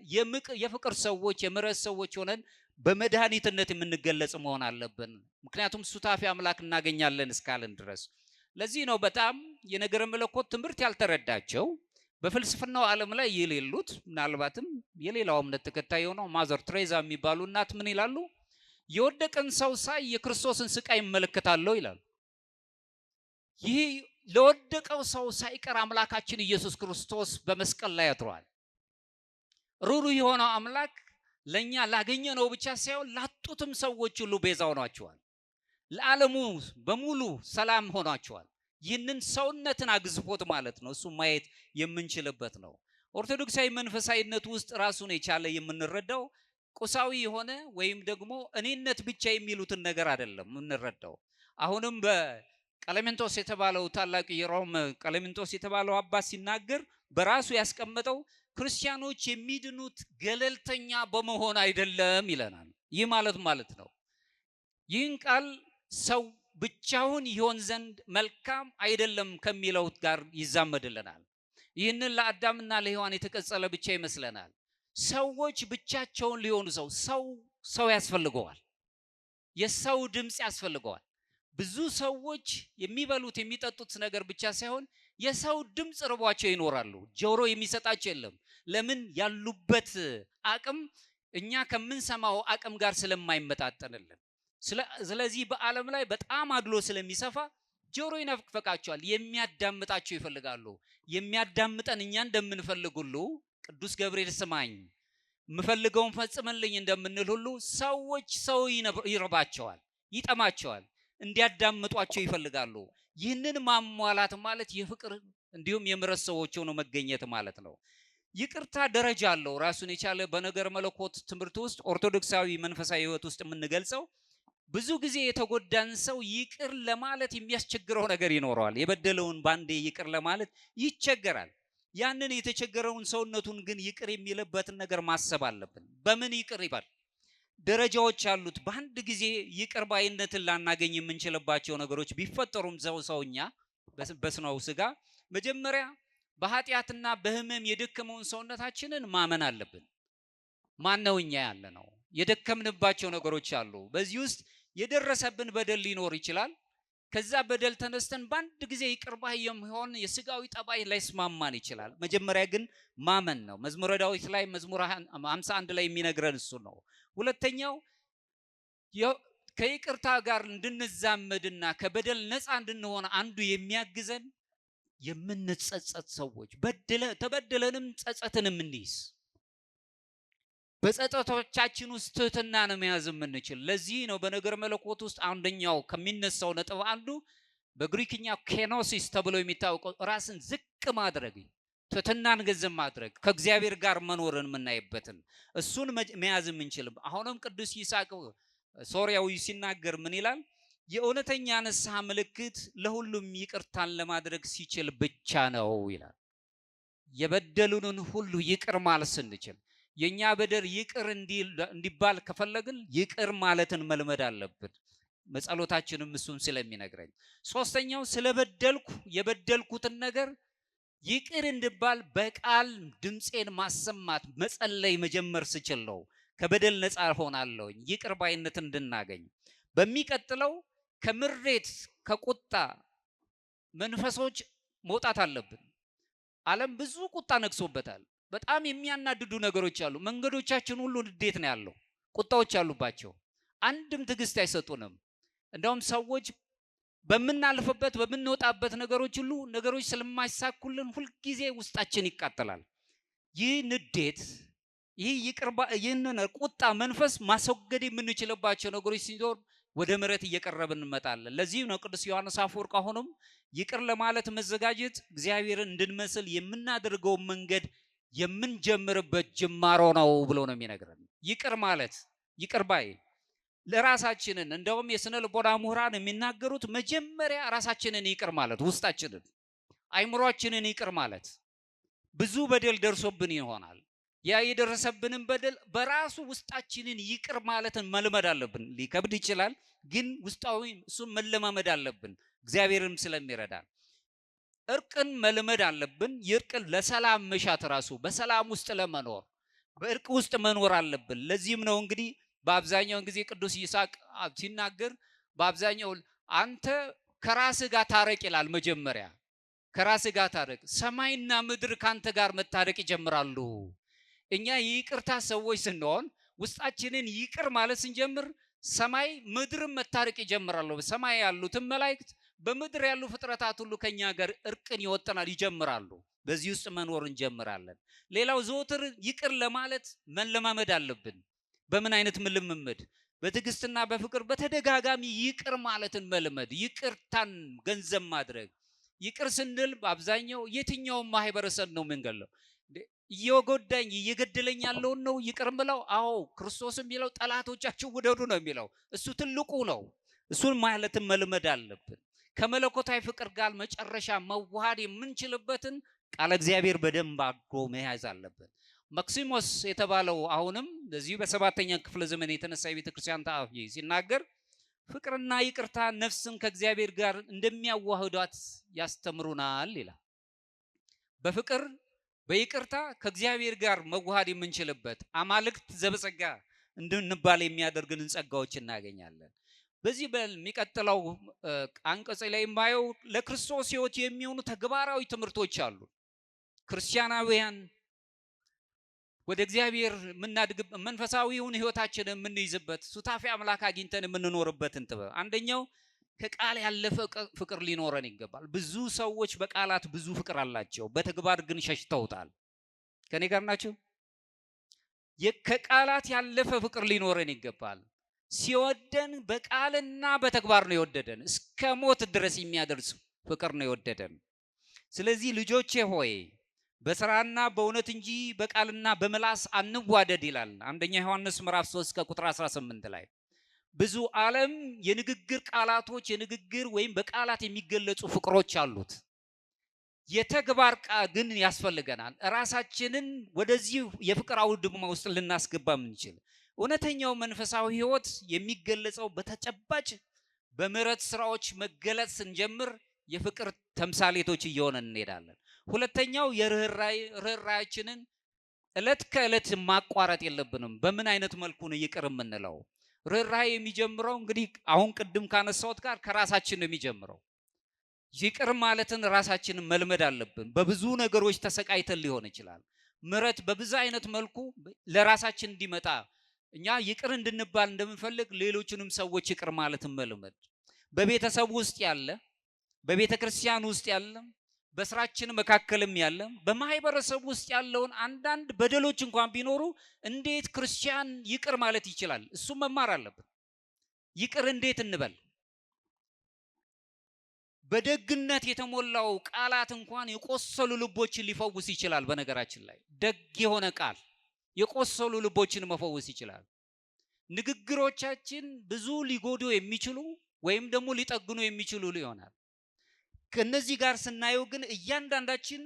የፍቅር ሰዎች የምሕረት ሰዎች ሆነን በመድኃኒትነት የምንገለጽ መሆን አለብን። ምክንያቱም ሱታፊ አምላክ እናገኛለን እስካለን ድረስ። ለዚህ ነው በጣም የነገረ መለኮት ትምህርት ያልተረዳቸው በፍልስፍናው ዓለም ላይ የሌሉት ምናልባትም የሌላው እምነት ተከታይ ሆነው ማዘር ትሬዛ የሚባሉ እናት ምን ይላሉ? የወደቀን ሰው ሳይ የክርስቶስን ስቃይ ይመለከታለሁ ይላሉ። ይህ ለወደቀው ሰው ሳይቀር አምላካችን ኢየሱስ ክርስቶስ በመስቀል ላይ አድሯል። ሩህሩህ የሆነው አምላክ ለኛ ላገኘነው ብቻ ሳይሆን ላጡትም ሰዎች ሁሉ ቤዛ ሆኗቸዋል። ለዓለሙ በሙሉ ሰላም ሆኗቸዋል። ይህንን ሰውነትን አግዝፎት ማለት ነው። እሱ ማየት የምንችልበት ነው። ኦርቶዶክሳዊ መንፈሳዊነት ውስጥ ራሱን የቻለ የምንረዳው ቁሳዊ የሆነ ወይም ደግሞ እኔነት ብቻ የሚሉትን ነገር አይደለም የምንረዳው። አሁንም በቀሌምንጦስ የተባለው ታላቅ የሮም ቀሌምንጦስ የተባለው አባት ሲናገር በራሱ ያስቀመጠው ክርስቲያኖች የሚድኑት ገለልተኛ በመሆን አይደለም ይለናል። ይህ ማለት ነው ይህን ቃል ሰው ብቻውን ይሆን ዘንድ መልካም አይደለም ከሚለው ጋር ይዛመድልናል። ይህንን ለአዳምና ለሔዋን የተቀጸለ ብቻ ይመስለናል። ሰዎች ብቻቸውን ሊሆኑ ሰው ያስፈልገዋል። የሰው ድምፅ ያስፈልገዋል። ብዙ ሰዎች የሚበሉት የሚጠጡት ነገር ብቻ ሳይሆን የሰው ድምፅ ርቧቸው ይኖራሉ። ጆሮ የሚሰጣቸው የለም። ለምን? ያሉበት አቅም እኛ ከምንሰማው አቅም ጋር ስለማይመጣጠንልን። ስለዚህ በዓለም ላይ በጣም አድሎ ስለሚሰፋ ጆሮ ይነፍቃቸዋል። የሚያዳምጣቸው ይፈልጋሉ። የሚያዳምጠን እኛ እንደምንፈልግ ሁሉ ቅዱስ ገብርኤል ስማኝ የምፈልገውን ፈጽመልኝ እንደምንል ሁሉ ሰዎች ሰው ይርባቸዋል፣ ይጠማቸዋል፣ እንዲያዳምጧቸው ይፈልጋሉ። ይህንን ማሟላት ማለት የፍቅር እንዲሁም የምሕረት ሰዎች ሆነው መገኘት ማለት ነው። ይቅርታ ደረጃ አለው ራሱን የቻለ በነገረ መለኮት ትምህርት ውስጥ ኦርቶዶክሳዊ መንፈሳዊ ሕይወት ውስጥ የምንገልጸው ብዙ ጊዜ የተጎዳን ሰው ይቅር ለማለት የሚያስቸግረው ነገር ይኖረዋል። የበደለውን ባንዴ ይቅር ለማለት ይቸገራል። ያንን የተቸገረውን ሰውነቱን ግን ይቅር የሚልበትን ነገር ማሰብ አለብን። በምን ይቅር ይባል? ደረጃዎች አሉት። በአንድ ጊዜ ይቅር ባይነትን ላናገኝ የምንችልባቸው ነገሮች ቢፈጠሩም ሰውኛ በስነው ስጋ መጀመሪያ በኃጢአትና በህመም የደከመውን ሰውነታችንን ማመን አለብን። ማነው እኛ ያለ ነው? የደከምንባቸው ነገሮች አሉ። በዚህ ውስጥ የደረሰብን በደል ሊኖር ይችላል። ከዛ በደል ተነስተን በአንድ ጊዜ ይቅር ባይ የሚሆን የስጋዊ ጠባይ ላይስማማን ይችላል። መጀመሪያ ግን ማመን ነው። መዝሙረ ዳዊት ላይ መዝሙር 51 ላይ የሚነግረን እሱ ነው። ሁለተኛው ከይቅርታ ጋር እንድንዛመድና ከበደል ነፃ እንድንሆን አንዱ የሚያግዘን የምንጸጸት ሰዎች ተበደለንም ጸጸትንም እንይዝ። በጸጸቶቻችን ውስጥ ትህትናን መያዝ የምንችል። ለዚህ ነው በነገረ መለኮት ውስጥ አንደኛው ከሚነሳው ነጥብ አንዱ በግሪክኛ ኬኖሲስ ተብሎ የሚታወቀው ራስን ዝቅ ማድረግ፣ ትህትናን ገንዘብ ማድረግ፣ ከእግዚአብሔር ጋር መኖርን የምናይበትን እሱን መያዝ የምንችል። አሁንም ቅዱስ ይስሐቅ ሶርያዊ ሲናገር ምን ይላል? የእውነተኛ ንስሐ ምልክት ለሁሉም ይቅርታን ለማድረግ ሲችል ብቻ ነው ይላል። የበደሉንን ሁሉ ይቅር ማለት ስንችል የኛ በደል ይቅር እንዲባል ከፈለግን ይቅር ማለትን መልመድ አለብን። መጸሎታችንም እሱን ስለሚነግረኝ። ሶስተኛው ስለበደልኩ የበደልኩትን ነገር ይቅር እንድባል በቃል ድምፄን ማሰማት መጸለይ መጀመር ስችል ነው ከበደል ነፃ ሆናለሁ፣ ይቅር ባይነት እንድናገኝ። በሚቀጥለው ከምሬት ከቁጣ መንፈሶች መውጣት አለብን። ዓለም ብዙ ቁጣ ነግሶበታል። በጣም የሚያናድዱ ነገሮች አሉ። መንገዶቻችን ሁሉ ንዴት ነው ያለው፣ ቁጣዎች አሉባቸው። አንድም ትዕግስት አይሰጡንም። እንደውም ሰዎች በምናልፍበት በምንወጣበት ነገሮች ሁሉ ነገሮች ስለማይሳኩልን ሁልጊዜ ውስጣችን ይቃጠላል። ይህ ንዴት፣ ይህንን ቁጣ መንፈስ ማስወገድ የምንችልባቸው ነገሮች ሲኖር ወደ ምሕረት እየቀረብን እንመጣለን። ለዚህ ነው ቅዱስ ዮሐንስ አፈወርቅ አሁንም ይቅር ለማለት መዘጋጀት እግዚአብሔርን እንድንመስል የምናደርገው መንገድ የምንጀምርበት ጅማሮ ነው ብሎ ነው የሚነግረን። ይቅር ማለት ይቅር ባይ ለራሳችንን እንደውም የስነ ልቦና ምሁራን የሚናገሩት መጀመሪያ ራሳችንን ይቅር ማለት ውስጣችንን አይምሮአችንን ይቅር ማለት ብዙ በደል ደርሶብን ይሆናል። ያ የደረሰብንን በደል በራሱ ውስጣችንን ይቅር ማለትን መልመድ አለብን። ሊከብድ ይችላል፣ ግን ውስጣዊ እሱን መለማመድ አለብን። እግዚአብሔርም ስለሚረዳን እርቅን መልመድ አለብን። ይርቅን ለሰላም መሻት ራሱ በሰላም ውስጥ ለመኖር በእርቅ ውስጥ መኖር አለብን። ለዚህም ነው እንግዲህ በአብዛኛው ጊዜ ቅዱስ ይስሐቅ ሲናገር በአብዛኛው አንተ ከራስህ ጋር ታረቅ ይላል። መጀመሪያ ከራስህ ጋር ታረቅ፣ ሰማይና ምድር ካንተ ጋር መታረቅ ይጀምራሉ። እኛ የይቅርታ ሰዎች ስንሆን ውስጣችንን ይቅር ማለት ስንጀምር ሰማይ ምድርም መታረቅ ይጀምራሉ። በሰማይ ያሉትን መላእክት በምድር ያሉ ፍጥረታት ሁሉ ከኛ ጋር እርቅን ይወጥናል ይጀምራሉ። በዚህ ውስጥ መኖር እንጀምራለን። ሌላው ዘወትር ይቅር ለማለት መለማመድ አለብን። በምን አይነት ልምምድ? በትዕግስትና በፍቅር በተደጋጋሚ ይቅር ማለትን መልመድ፣ ይቅርታን ገንዘብ ማድረግ። ይቅር ስንል በአብዛኛው የትኛውም ማህበረሰብ ነው የምንገለው። እየጎዳኝ እየገደለኝ ያለውን ነው ይቅር ምለው? አዎ ክርስቶስም የሚለው ጠላቶቻችሁ ውደዱ ነው የሚለው። እሱ ትልቁ ነው። እሱን ማለትን መልመድ አለብን። ከመለኮታዊ ፍቅር ጋር መጨረሻ መዋሃድ የምንችልበትን ቃለ እግዚአብሔር በደንብ አድርጎ መያዝ አለብን። መክሲሞስ የተባለው አሁንም በዚህ በሰባተኛ ክፍለ ዘመን የተነሳ የቤተክርስቲያን ጸሐፊ ሲናገር ፍቅርና ይቅርታ ነፍስን ከእግዚአብሔር ጋር እንደሚያዋህዷት ያስተምሩናል ይላል። በፍቅር በይቅርታ ከእግዚአብሔር ጋር መዋሃድ የምንችልበት አማልክት ዘበጸጋ እንድንባል የሚያደርግንን ጸጋዎች እናገኛለን። በዚህ በሚቀጥለው አንቀጽ ላይ የማየው ለክርስቶስ ሕይወት የሚሆኑ ተግባራዊ ትምህርቶች አሉ። ክርስቲያናውያን ወደ እግዚአብሔር የምናድግ መንፈሳዊውን ሕይወታችንን የምንይዝበት ሱታፌ አምላክ አግኝተን የምንኖርበትን ጥበብ። አንደኛው ከቃል ያለፈ ፍቅር ሊኖረን ይገባል። ብዙ ሰዎች በቃላት ብዙ ፍቅር አላቸው፣ በተግባር ግን ሸሽተውታል። ከኔ ጋር ናቸው? ከቃላት ያለፈ ፍቅር ሊኖረን ይገባል። ሲወደን በቃልና በተግባር ነው የወደደን። እስከ ሞት ድረስ የሚያደርስ ፍቅር ነው የወደደን። ስለዚህ ልጆቼ ሆይ በስራና በእውነት እንጂ በቃልና በምላስ አንዋደድ ይላል አንደኛ ዮሐንስ ምዕራፍ 3 ከቁጥር 18 ላይ። ብዙ ዓለም የንግግር ቃላቶች የንግግር ወይም በቃላት የሚገለጹ ፍቅሮች አሉት። የተግባር ቃል ግን ያስፈልገናል። ራሳችንን ወደዚህ የፍቅር አውድማ ውስጥ ልናስገባ የምንችል እውነተኛው መንፈሳዊ ሕይወት የሚገለጸው በተጨባጭ በምህረት ስራዎች መገለጽ ስንጀምር የፍቅር ተምሳሌቶች እየሆነን እንሄዳለን። ሁለተኛው የርህራሄያችንን ዕለት ከዕለት ማቋረጥ የለብንም። በምን አይነት መልኩ ነው ይቅር የምንለው? ርህራሄ የሚጀምረው እንግዲህ አሁን ቅድም ካነሳሁት ጋር ከራሳችን ነው የሚጀምረው። ይቅር ማለትን ራሳችንን መልመድ አለብን። በብዙ ነገሮች ተሰቃይተን ሊሆን ይችላል። ምህረት በብዙ አይነት መልኩ ለራሳችን እንዲመጣ እኛ ይቅር እንድንባል እንደምንፈልግ ሌሎችንም ሰዎች ይቅር ማለትን መልመድ። በቤተሰብ ውስጥ ያለ፣ በቤተ ክርስቲያን ውስጥ ያለ፣ በስራችን መካከልም ያለ፣ በማህበረሰብ ውስጥ ያለውን አንዳንድ በደሎች እንኳን ቢኖሩ እንዴት ክርስቲያን ይቅር ማለት ይችላል? እሱ መማር አለብን። ይቅር እንዴት እንበል? በደግነት የተሞላው ቃላት እንኳን የቆሰሉ ልቦችን ሊፈውስ ይችላል። በነገራችን ላይ ደግ የሆነ ቃል የቆሰሉ ልቦችን መፈወስ ይችላል። ንግግሮቻችን ብዙ ሊጎዱ የሚችሉ ወይም ደግሞ ሊጠግኑ የሚችሉ ይሆናል። ከነዚህ ጋር ስናየው ግን እያንዳንዳችን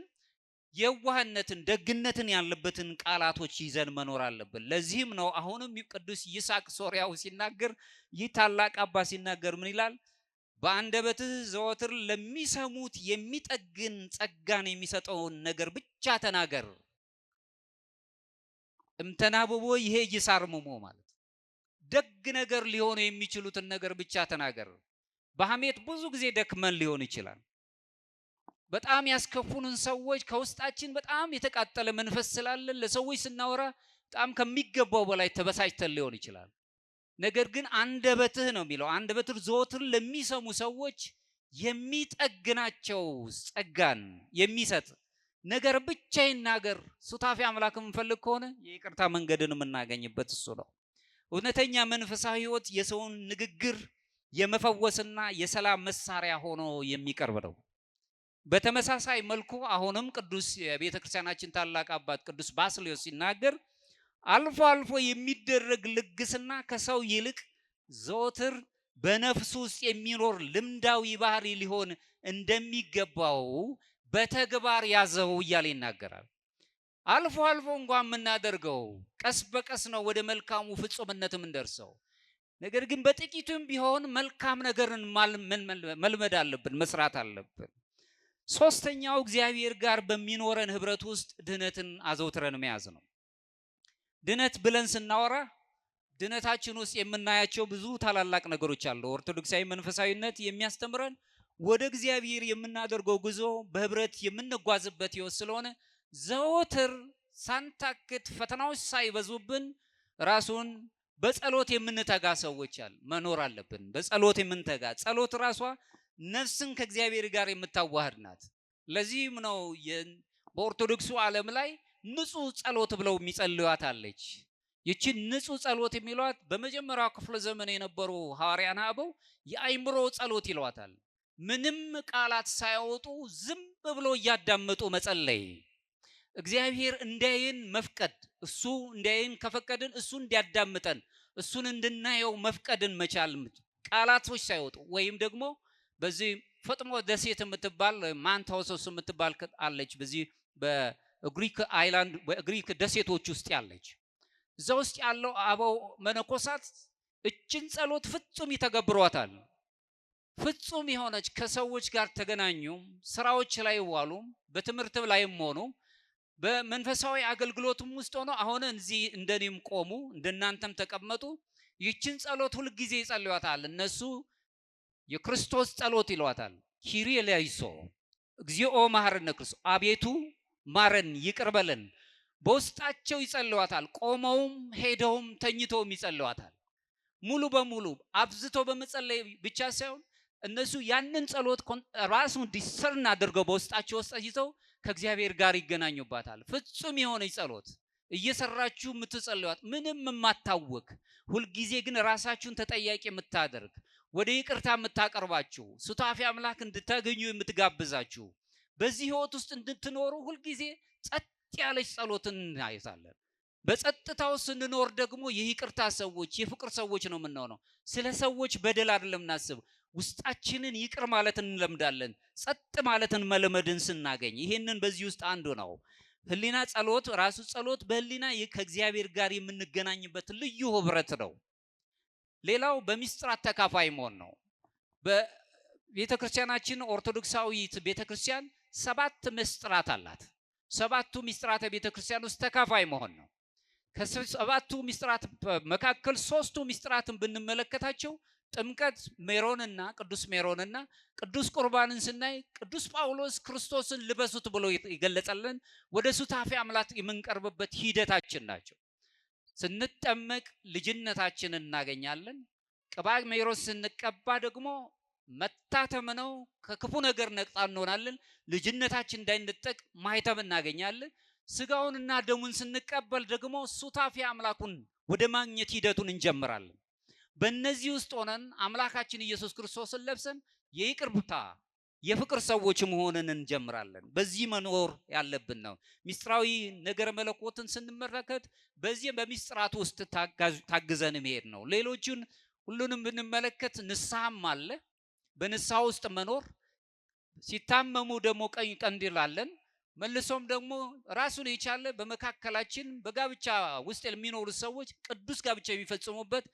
የዋህነትን ደግነትን ያለበትን ቃላቶች ይዘን መኖር አለብን። ለዚህም ነው አሁንም ቅዱስ ይስሐቅ ሶርያው ሲናገር፣ ይህ ታላቅ አባት ሲናገር ምን ይላል? በአንደበትህ ዘወትር ለሚሰሙት የሚጠግን ጸጋን የሚሰጠውን ነገር ብቻ ተናገር። እምተናብቦ ይሄ ይሳርምሞ ማለት ደግ ነገር ሊሆኑ የሚችሉትን ነገር ብቻ ተናገር። በሐሜት ብዙ ጊዜ ደክመን ሊሆን ይችላል። በጣም ያስከፉንን ሰዎች ከውስጣችን በጣም የተቃጠለ መንፈስ ስላለን ለሰዎች ስናወራ በጣም ከሚገባው በላይ ተበሳጭተን ሊሆን ይችላል። ነገር ግን አንደበትህ ነው የሚለው፣ አንደበትህ ዘወትር ለሚሰሙ ሰዎች የሚጠግናቸው ጸጋን የሚሰጥ ነገር ብቻ ይናገር። ሱታፊ አምላክ የምንፈልግ ከሆነ የይቅርታ መንገድን የምናገኝበት እሱ ነው። እውነተኛ መንፈሳዊ ሕይወት የሰውን ንግግር የመፈወስና የሰላም መሳሪያ ሆኖ የሚቀርብ ነው። በተመሳሳይ መልኩ አሁንም ቅዱስ የቤተ ክርስቲያናችን ታላቅ አባት ቅዱስ ባስልዮስ ሲናገር አልፎ አልፎ የሚደረግ ልግስና ከሰው ይልቅ ዘወትር በነፍሱ ውስጥ የሚኖር ልምዳዊ ባህሪ ሊሆን እንደሚገባው በተግባር ያዘው እያለ ይናገራል። አልፎ አልፎ እንኳን የምናደርገው ቀስ በቀስ ነው ወደ መልካሙ ፍጹምነት የምንደርሰው። ነገር ግን በጥቂቱም ቢሆን መልካም ነገርን መልመድ አለብን፣ መስራት አለብን። ሶስተኛው እግዚአብሔር ጋር በሚኖረን ህብረት ውስጥ ድህነትን አዘውትረን መያዝ ነው። ድህነት ብለን ስናወራ ድህነታችን ውስጥ የምናያቸው ብዙ ታላላቅ ነገሮች አሉ። ኦርቶዶክሳዊ መንፈሳዊነት የሚያስተምረን ወደ እግዚአብሔር የምናደርገው ጉዞ በህብረት የምንጓዝበት ህይወት ስለሆነ ዘወትር ሳንታክት ፈተናዎች ሳይበዙብን ራሱን በጸሎት የምንተጋ ሰዎች መኖር አለብን። በጸሎት የምንተጋ ጸሎት ራሷ ነፍስን ከእግዚአብሔር ጋር የምታዋህድ ናት። ለዚህም ነው በኦርቶዶክሱ ዓለም ላይ ንጹህ ጸሎት ብለው የሚጸልዩት አለች። ይቺ ንጹህ ጸሎት የሚሏት በመጀመሪያው ክፍለ ዘመን የነበሩ ሐዋርያነ አበው የአይምሮ ጸሎት ይሏታል። ምንም ቃላት ሳያወጡ ዝም ብሎ እያዳመጡ መጸለይ፣ እግዚአብሔር እንዲያየን መፍቀድ፣ እሱ እንዲያየን ከፈቀድን እሱ እንዲያዳምጠን እሱን እንድናየው መፍቀድን መቻል፣ ቃላቶች ሳይወጡ። ወይም ደግሞ በዚህ ፈጥሞ ደሴት የምትባል ማንታውሶስ የምትባል አለች፣ በዚህ በግሪክ አይላንድ በግሪክ ደሴቶች ውስጥ ያለች። እዛ ውስጥ ያለው አበው መነኮሳት እችን ጸሎት ፍጹም ይተገብሯታል። ፍጹም የሆነች ከሰዎች ጋር ተገናኙ፣ ስራዎች ላይ ዋሉ፣ በትምህርት ላይም ሆኑ፣ በመንፈሳዊ አገልግሎቱም ውስጥ ሆኖ አሁን እዚህ እንደኔም ቆሙ፣ እንደናንተም ተቀመጡ። ይችን ጸሎት ሁል ጊዜ ይጸልዩታል። እነሱ የክርስቶስ ጸሎት ይሏታል። ኪሪየ ኤለይሶ እግዚኦ መሐረነ ክርስቶስ፣ አቤቱ ማረን ይቅር በለን። በውስጣቸው ይጸልዩታል። ቆመውም ሄደውም ተኝተውም ይጸልዩታል። ሙሉ በሙሉ አብዝቶ በመጸለይ ብቻ ሳይሆን እነሱ ያንን ጸሎት ራሱን ዲሰርን አድርገው በውስጣቸው ውስጥ ይዘው ከእግዚአብሔር ጋር ይገናኙባታል። ፍጹም የሆነች ጸሎት እየሰራችሁ የምትጸልዩት ምንም የማታወክ ሁልጊዜ ግን ራሳችሁን ተጠያቂ የምታደርግ ወደ ይቅርታ የምታቀርባችሁ ሱታፊ አምላክ እንድታገኙ የምትጋብዛችሁ በዚህ ህይወት ውስጥ እንድትኖሩ ሁልጊዜ ጸጥ ያለች ጸሎትን እናይዛለን። በጸጥታው ስንኖር ደግሞ የይቅርታ ሰዎች የፍቅር ሰዎች ነው የምንሆነው። ስለ ሰዎች በደል አይደለም እናስብ፣ ውስጣችንን ይቅር ማለትን እንለምዳለን። ጸጥ ማለትን መልመድን ስናገኝ ይሄንን በዚህ ውስጥ አንዱ ነው። ህሊና ጸሎት ራሱ ጸሎት በህሊና ከእግዚአብሔር ጋር የምንገናኝበት ልዩ ህብረት ነው። ሌላው በሚስጥራት ተካፋይ መሆን ነው። በቤተክርስቲያናችን ኦርቶዶክሳዊት ቤተክርስቲያን 7 ምስጢራት አላት። 7ቱ ምስጢራተ ቤተክርስቲያን ውስጥ ተካፋይ መሆን ነው። ከ7ቱ ምስጢራት መካከል 3ቱ ምስጢራትን ብንመለከታቸው ጥምቀት፣ ሜሮንና ቅዱስ ሜሮንና ቅዱስ ቁርባንን ስናይ ቅዱስ ጳውሎስ ክርስቶስን ልበሱት ብሎ ይገለጸልን ወደ ሱታፊ አምላክ የምንቀርብበት ሂደታችን ናቸው። ስንጠመቅ ልጅነታችንን እናገኛለን። ቅባ ሜሮን ስንቀባ ደግሞ መታተም ነው። ከክፉ ነገር ነፃ እንሆናለን። ልጅነታችን እንዳይነጠቅ ማህተም እናገኛለን። ስጋውንና ደሙን ስንቀበል ደግሞ ሱታፊ አምላኩን ወደ ማግኘት ሂደቱን እንጀምራለን። በእነዚህ ውስጥ ሆነን አምላካችን ኢየሱስ ክርስቶስን ለብሰን የይቅርታ የፍቅር ሰዎች መሆንን እንጀምራለን። በዚህ መኖር ያለብን ነው። ሚስጥራዊ ነገር መለኮትን ስንመለከት በዚህ በሚስጥራት ውስጥ ታግዘን መሄድ ነው። ሌሎቹን ሁሉንም ብንመለከት ንስሐም አለ። በንስሐ ውስጥ መኖር፣ ሲታመሙ ደግሞ ቀኝ ቀንዲል አለን። መልሶም ደግሞ ራሱን የቻለ በመካከላችን በጋብቻ ውስጥ የሚኖሩ ሰዎች ቅዱስ ጋብቻ የሚፈጽሙበት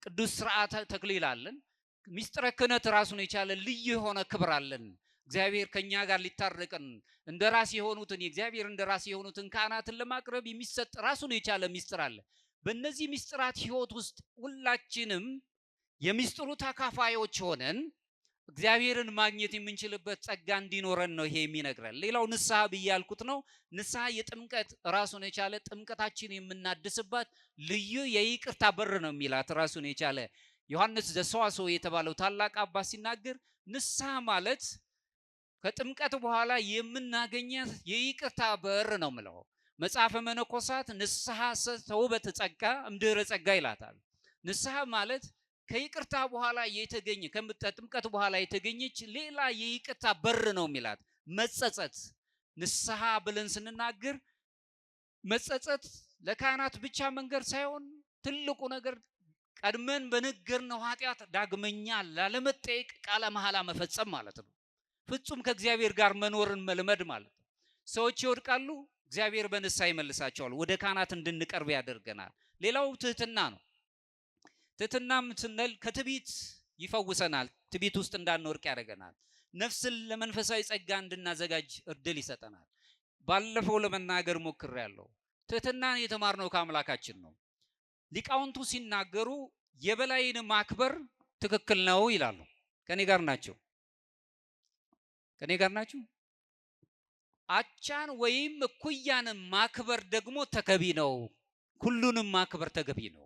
ቅዱስ ስርዓተ ተክሊል አለን። ሚስጥረ ክህነት ራሱን የቻለ ልዩ የሆነ ክብር አለን። እግዚአብሔር ከኛ ጋር ሊታረቀን እንደራስ የሆኑትን የእግዚአብሔር እንደራስ የሆኑትን ካህናትን ለማቅረብ የሚሰጥ ራሱን የቻለ ሚስጥር አለ። በእነዚህ ሚስጥራት ህይወት ውስጥ ሁላችንም የሚስጥሩ ተካፋዮች ሆነን እግዚአብሔርን ማግኘት የምንችልበት ጸጋ እንዲኖረን ነው ይሄ የሚነግረን። ሌላው ንስሐ ብያልኩት ነው። ንስሐ የጥምቀት ራሱን የቻለ ጥምቀታችን የምናድስባት ልዩ የይቅርታ በር ነው የሚላት ራሱን የቻለ ዮሐንስ ዘሰዋስው የተባለው ታላቅ አባት ሲናገር ንስሐ ማለት ከጥምቀት በኋላ የምናገኛት የይቅርታ በር ነው ምለው። መጽሐፈ መነኮሳት ንስሐ ተውበት ጸጋ እምድኅረ ጸጋ ይላታል። ንስሐ ማለት ከይቅርታ በኋላ የተገኘ ከጥምቀት በኋላ የተገኘች ሌላ የይቅርታ በር ነው የሚላት። መጸጸት ንስሐ ብለን ስንናገር መጸጸት ለካህናት ብቻ መንገር ሳይሆን ትልቁ ነገር ቀድመን በነገርነው ኃጢአት ዳግመኛ ላለመጠየቅ ቃለ መሐላ መፈጸም ማለት ነው። ፍጹም ከእግዚአብሔር ጋር መኖርን መልመድ ማለት ነው። ሰዎች ይወድቃሉ፣ እግዚአብሔር በንስሐ ይመልሳቸዋል፣ ወደ ካህናት እንድንቀርብ ያደርገናል። ሌላው ትህትና ነው። ትህትናም ስንል ከትዕቢት ይፈውሰናል፣ ትዕቢት ውስጥ እንዳንወድቅ ያደርገናል። ነፍስን ለመንፈሳዊ ጸጋ እንድናዘጋጅ እድል ይሰጠናል። ባለፈው ለመናገር ሞክሬያለሁ። ትህትናን የተማርነው ከአምላካችን ነው። ሊቃውንቱ ሲናገሩ የበላይን ማክበር ትክክል ነው ይላሉ። ከኔ ጋር ናቸው? ከኔ ጋር ናችሁ? አቻን ወይም እኩያን ማክበር ደግሞ ተገቢ ነው። ሁሉንም ማክበር ተገቢ ነው።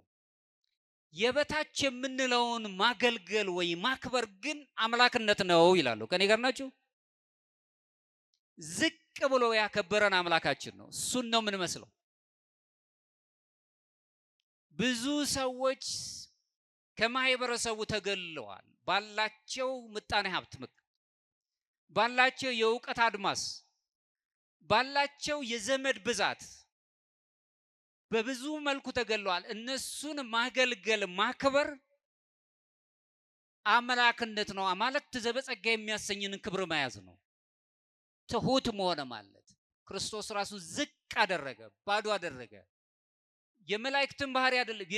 የበታች የምንለውን ማገልገል ወይ ማክበር ግን አምላክነት ነው ይላሉ። ከኔ ጋር ናችሁ? ዝቅ ብሎ ያከበረን አምላካችን ነው። እሱን ነው የምንመስለው። ብዙ ሰዎች ከማህበረሰቡ ተገልለዋል። ባላቸው ምጣኔ ሀብት፣ ባላቸው የእውቀት አድማስ፣ ባላቸው የዘመድ ብዛት በብዙ መልኩ ተገልለዋል። እነሱን ማገልገል ማክበር አምላክነት ነው። አማልክት ዘበጸጋ የሚያሰኝንን ክብር መያዝ ነው። ትሁት መሆን ማለት ክርስቶስ ራሱ ዝቅ አደረገ፣ ባዶ አደረገ። የመላእክትን ባህሪ አይደለም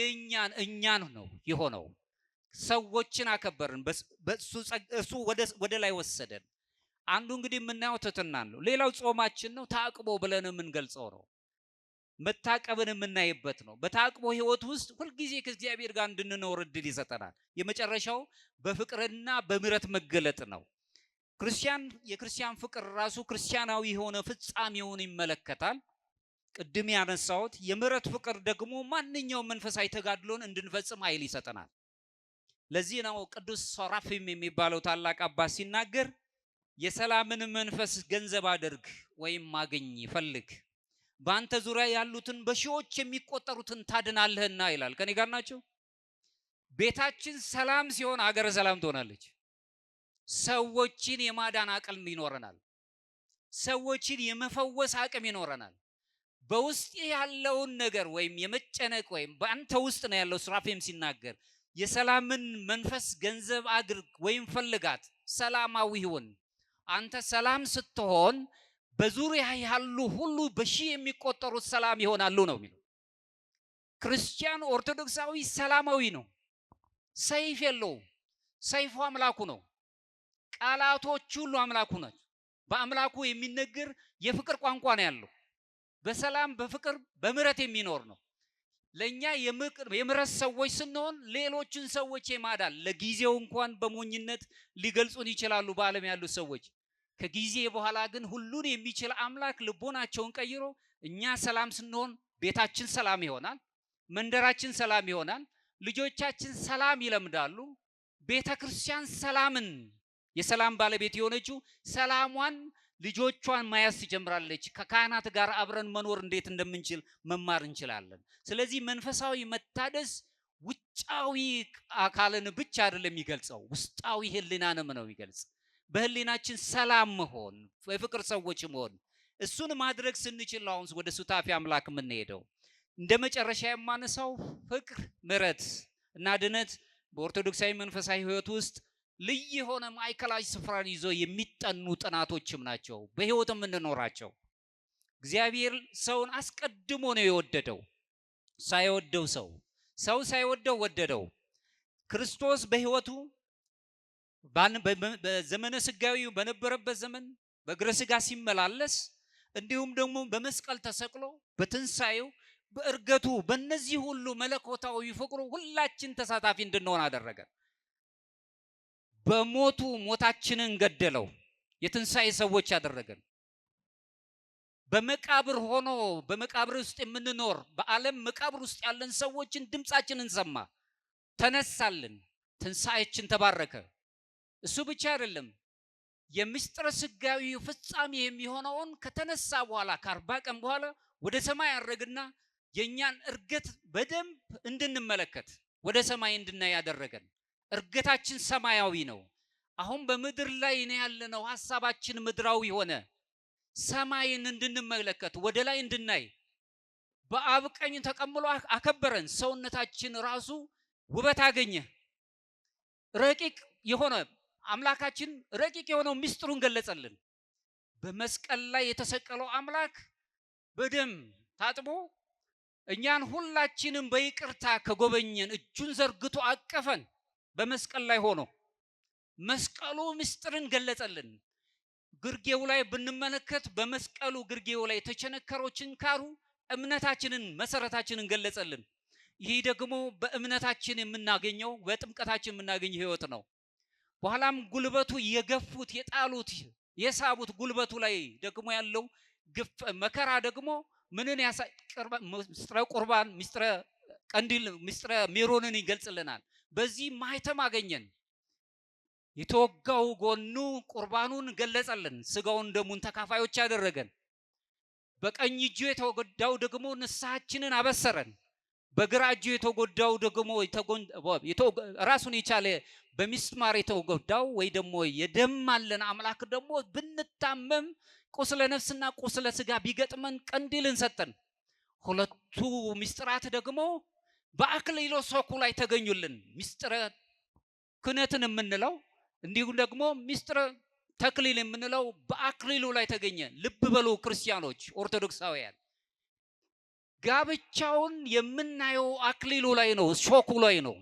እኛን ነው የሆነው። ሰዎችን አከበርን፣ እሱ ወደ ላይ ወሰደን። አንዱ እንግዲህ የምናየው ትህትናን ነው። ሌላው ጾማችን ነው። ታቅቦ ብለን የምንገልጸው ነው። መታቀብን የምናይበት ነው። በታቅቦ ህይወት ውስጥ ሁልጊዜ ከእግዚአብሔር ጋር እንድንኖር እድል ይሰጠናል። የመጨረሻው በፍቅርና በምሕረት መገለጥ ነው። የክርስቲያን ፍቅር ራሱ ክርስቲያናዊ የሆነ ፍጻሜውን ይመለከታል። ቅድም ያነሳሁት የምሕረት ፍቅር ደግሞ ማንኛውም መንፈሳዊ ተጋድሎን እንድንፈጽም ኃይል ይሰጠናል። ለዚህ ነው ቅዱስ ሶራፊም የሚባለው ታላቅ አባት ሲናገር የሰላምን መንፈስ ገንዘብ አድርግ ወይም ማግኝ ፈልግ፣ በአንተ ዙሪያ ያሉትን በሺዎች የሚቆጠሩትን ታድናለህና ይላል። ከኔ ጋር ናቸው? ቤታችን ሰላም ሲሆን ሀገረ ሰላም ትሆናለች። ሰዎችን የማዳን አቅም ይኖረናል። ሰዎችን የመፈወስ አቅም ይኖረናል። በውስጥ ያለውን ነገር ወይም የመጨነቅ ወይም በአንተ ውስጥ ነው ያለው። ሱራፌም ሲናገር የሰላምን መንፈስ ገንዘብ አድርግ ወይም ፈልጋት፣ ሰላማዊ ሁን። አንተ ሰላም ስትሆን በዙሪያ ያሉ ሁሉ በሺህ የሚቆጠሩት ሰላም ይሆናሉ ነው የሚለው። ክርስቲያን ኦርቶዶክሳዊ ሰላማዊ ነው። ሰይፍ የለውም። ሰይፉ አምላኩ ነው። ቃላቶች ሁሉ አምላኩ ናቸው። በአምላኩ የሚነገር የፍቅር ቋንቋ ነው ያለው። በሰላም በፍቅር በምሕረት የሚኖር ነው። ለኛ የምሕረት ሰዎች ስንሆን ሌሎችን ሰዎች የማዳን ለጊዜው እንኳን በሞኝነት ሊገልጹን ይችላሉ በዓለም ያሉ ሰዎች። ከጊዜ በኋላ ግን ሁሉን የሚችል አምላክ ልቦናቸውን ቀይሮ እኛ ሰላም ስንሆን ቤታችን ሰላም ይሆናል፣ መንደራችን ሰላም ይሆናል፣ ልጆቻችን ሰላም ይለምዳሉ። ቤተ ክርስቲያን ሰላምን የሰላም ባለቤት የሆነችው ሰላሟን ልጆቿን ማያዝ ትጀምራለች። ከካህናት ጋር አብረን መኖር እንዴት እንደምንችል መማር እንችላለን። ስለዚህ መንፈሳዊ መታደስ ውጫዊ አካልን ብቻ አይደለም የሚገልጸው፣ ውስጣዊ ህሊናንም ነው የሚገልጽ። በህሊናችን ሰላም መሆን፣ የፍቅር ሰዎች መሆን፣ እሱን ማድረግ ስንችል አሁን ወደ ሱታፊ አምላክ የምንሄደው። እንደ መጨረሻ የማነሳው ፍቅር፣ ምሕረት እና ድነት በኦርቶዶክሳዊ መንፈሳዊ ህይወት ውስጥ ልዩ የሆነ ማዕከላዊ ስፍራን ይዞ የሚጠኑ ጥናቶችም ናቸው። በህይወት የምንኖራቸው እግዚአብሔር ሰውን አስቀድሞ ነው የወደደው። ሳይወደው ሰው ሳይወደው ወደደው። ክርስቶስ በህይወቱ በዘመነ ስጋዊ በነበረበት ዘመን በእግረ ስጋ ሲመላለስ፣ እንዲሁም ደግሞ በመስቀል ተሰቅሎ በትንሳኤው በእርገቱ፣ በእነዚህ ሁሉ መለኮታዊ ፍቅሩ ሁላችን ተሳታፊ እንድንሆን አደረገ። በሞቱ ሞታችንን ገደለው። የትንሳኤ ሰዎች ያደረገን። በመቃብር ሆኖ በመቃብር ውስጥ የምንኖር በዓለም መቃብር ውስጥ ያለን ሰዎችን ድምጻችንን ሰማ፣ ተነሳልን። ትንሣኤችን ተባረከ። እሱ ብቻ አይደለም፣ የምስጢረ ሥጋዊ ፍጻሜ የሚሆነውን ከተነሳ በኋላ ከ40 ቀን በኋላ ወደ ሰማይ አረግና የኛን እርገት በደንብ እንድንመለከት ወደ ሰማይ እንድናይ ያደረገን። እርገታችን ሰማያዊ ነው። አሁን በምድር ላይ ነው ያለነው። ሐሳባችን ምድራዊ ሆነ። ሰማይን እንድንመለከት ወደ ላይ እንድናይ በአብ ቀኝ ተቀምሎ አከበረን። ሰውነታችን ራሱ ውበት አገኘ። ረቂቅ የሆነ አምላካችን ረቂቅ የሆነው ምስጢሩን ገለጸልን። በመስቀል ላይ የተሰቀለው አምላክ በደም ታጥቦ እኛን ሁላችንም በይቅርታ ከጎበኘን እጁን ዘርግቶ አቀፈን። በመስቀል ላይ ሆኖ መስቀሉ ምስጢርን ገለጸልን። ግርጌው ላይ ብንመለከት በመስቀሉ ግርጌው ላይ የተቸነከረው ችንካሩ እምነታችንን መሰረታችንን ገለጸልን። ይህ ደግሞ በእምነታችን የምናገኘው በጥምቀታችን የምናገኘው ሕይወት ነው። በኋላም ጉልበቱ የገፉት የጣሉት የሳቡት ጉልበቱ ላይ ደግሞ ያለው ግፍ መከራ ደግሞ ምንን ምስጢረ ቁርባን፣ ምስጢረ ቀንዲል፣ ምስጢረ ሜሮንን ይገልጽልናል። በዚህ ማህተም አገኘን። የተወጋው ጎኑ ቁርባኑን ገለጸልን። ስጋውን ደሙን ተካፋዮች ያደረገን። በቀኝ እጁ የተጎዳው ደግሞ ንስሐችንን አበሰረን። በግራ እጁ የተጎዳው ደግሞ ራሱን የቻለ በሚስማር የተጎዳው ወይ ደግሞ የደማለን አምላክ ደግሞ ብንታመም ቁስለ ነፍስና ቁስለ ስጋ ቢገጥመን ቀንዲልን ሰጠን። ሁለቱ ምስጢራት ደግሞ በአክሊለ ሦኩ ላይ ተገኙልን። ምስጢረ ክህነትን የምንለው እንዲሁም ደግሞ ምስጢረ ተክሊል የምንለው በአክሊሉ ላይ ተገኘ። ልብ በሉ ክርስቲያኖች፣ ኦርቶዶክሳውያን፣ ጋብቻውን የምናየው አክሊሉ ላይ ነው፣ ሦኩ ላይ ነው።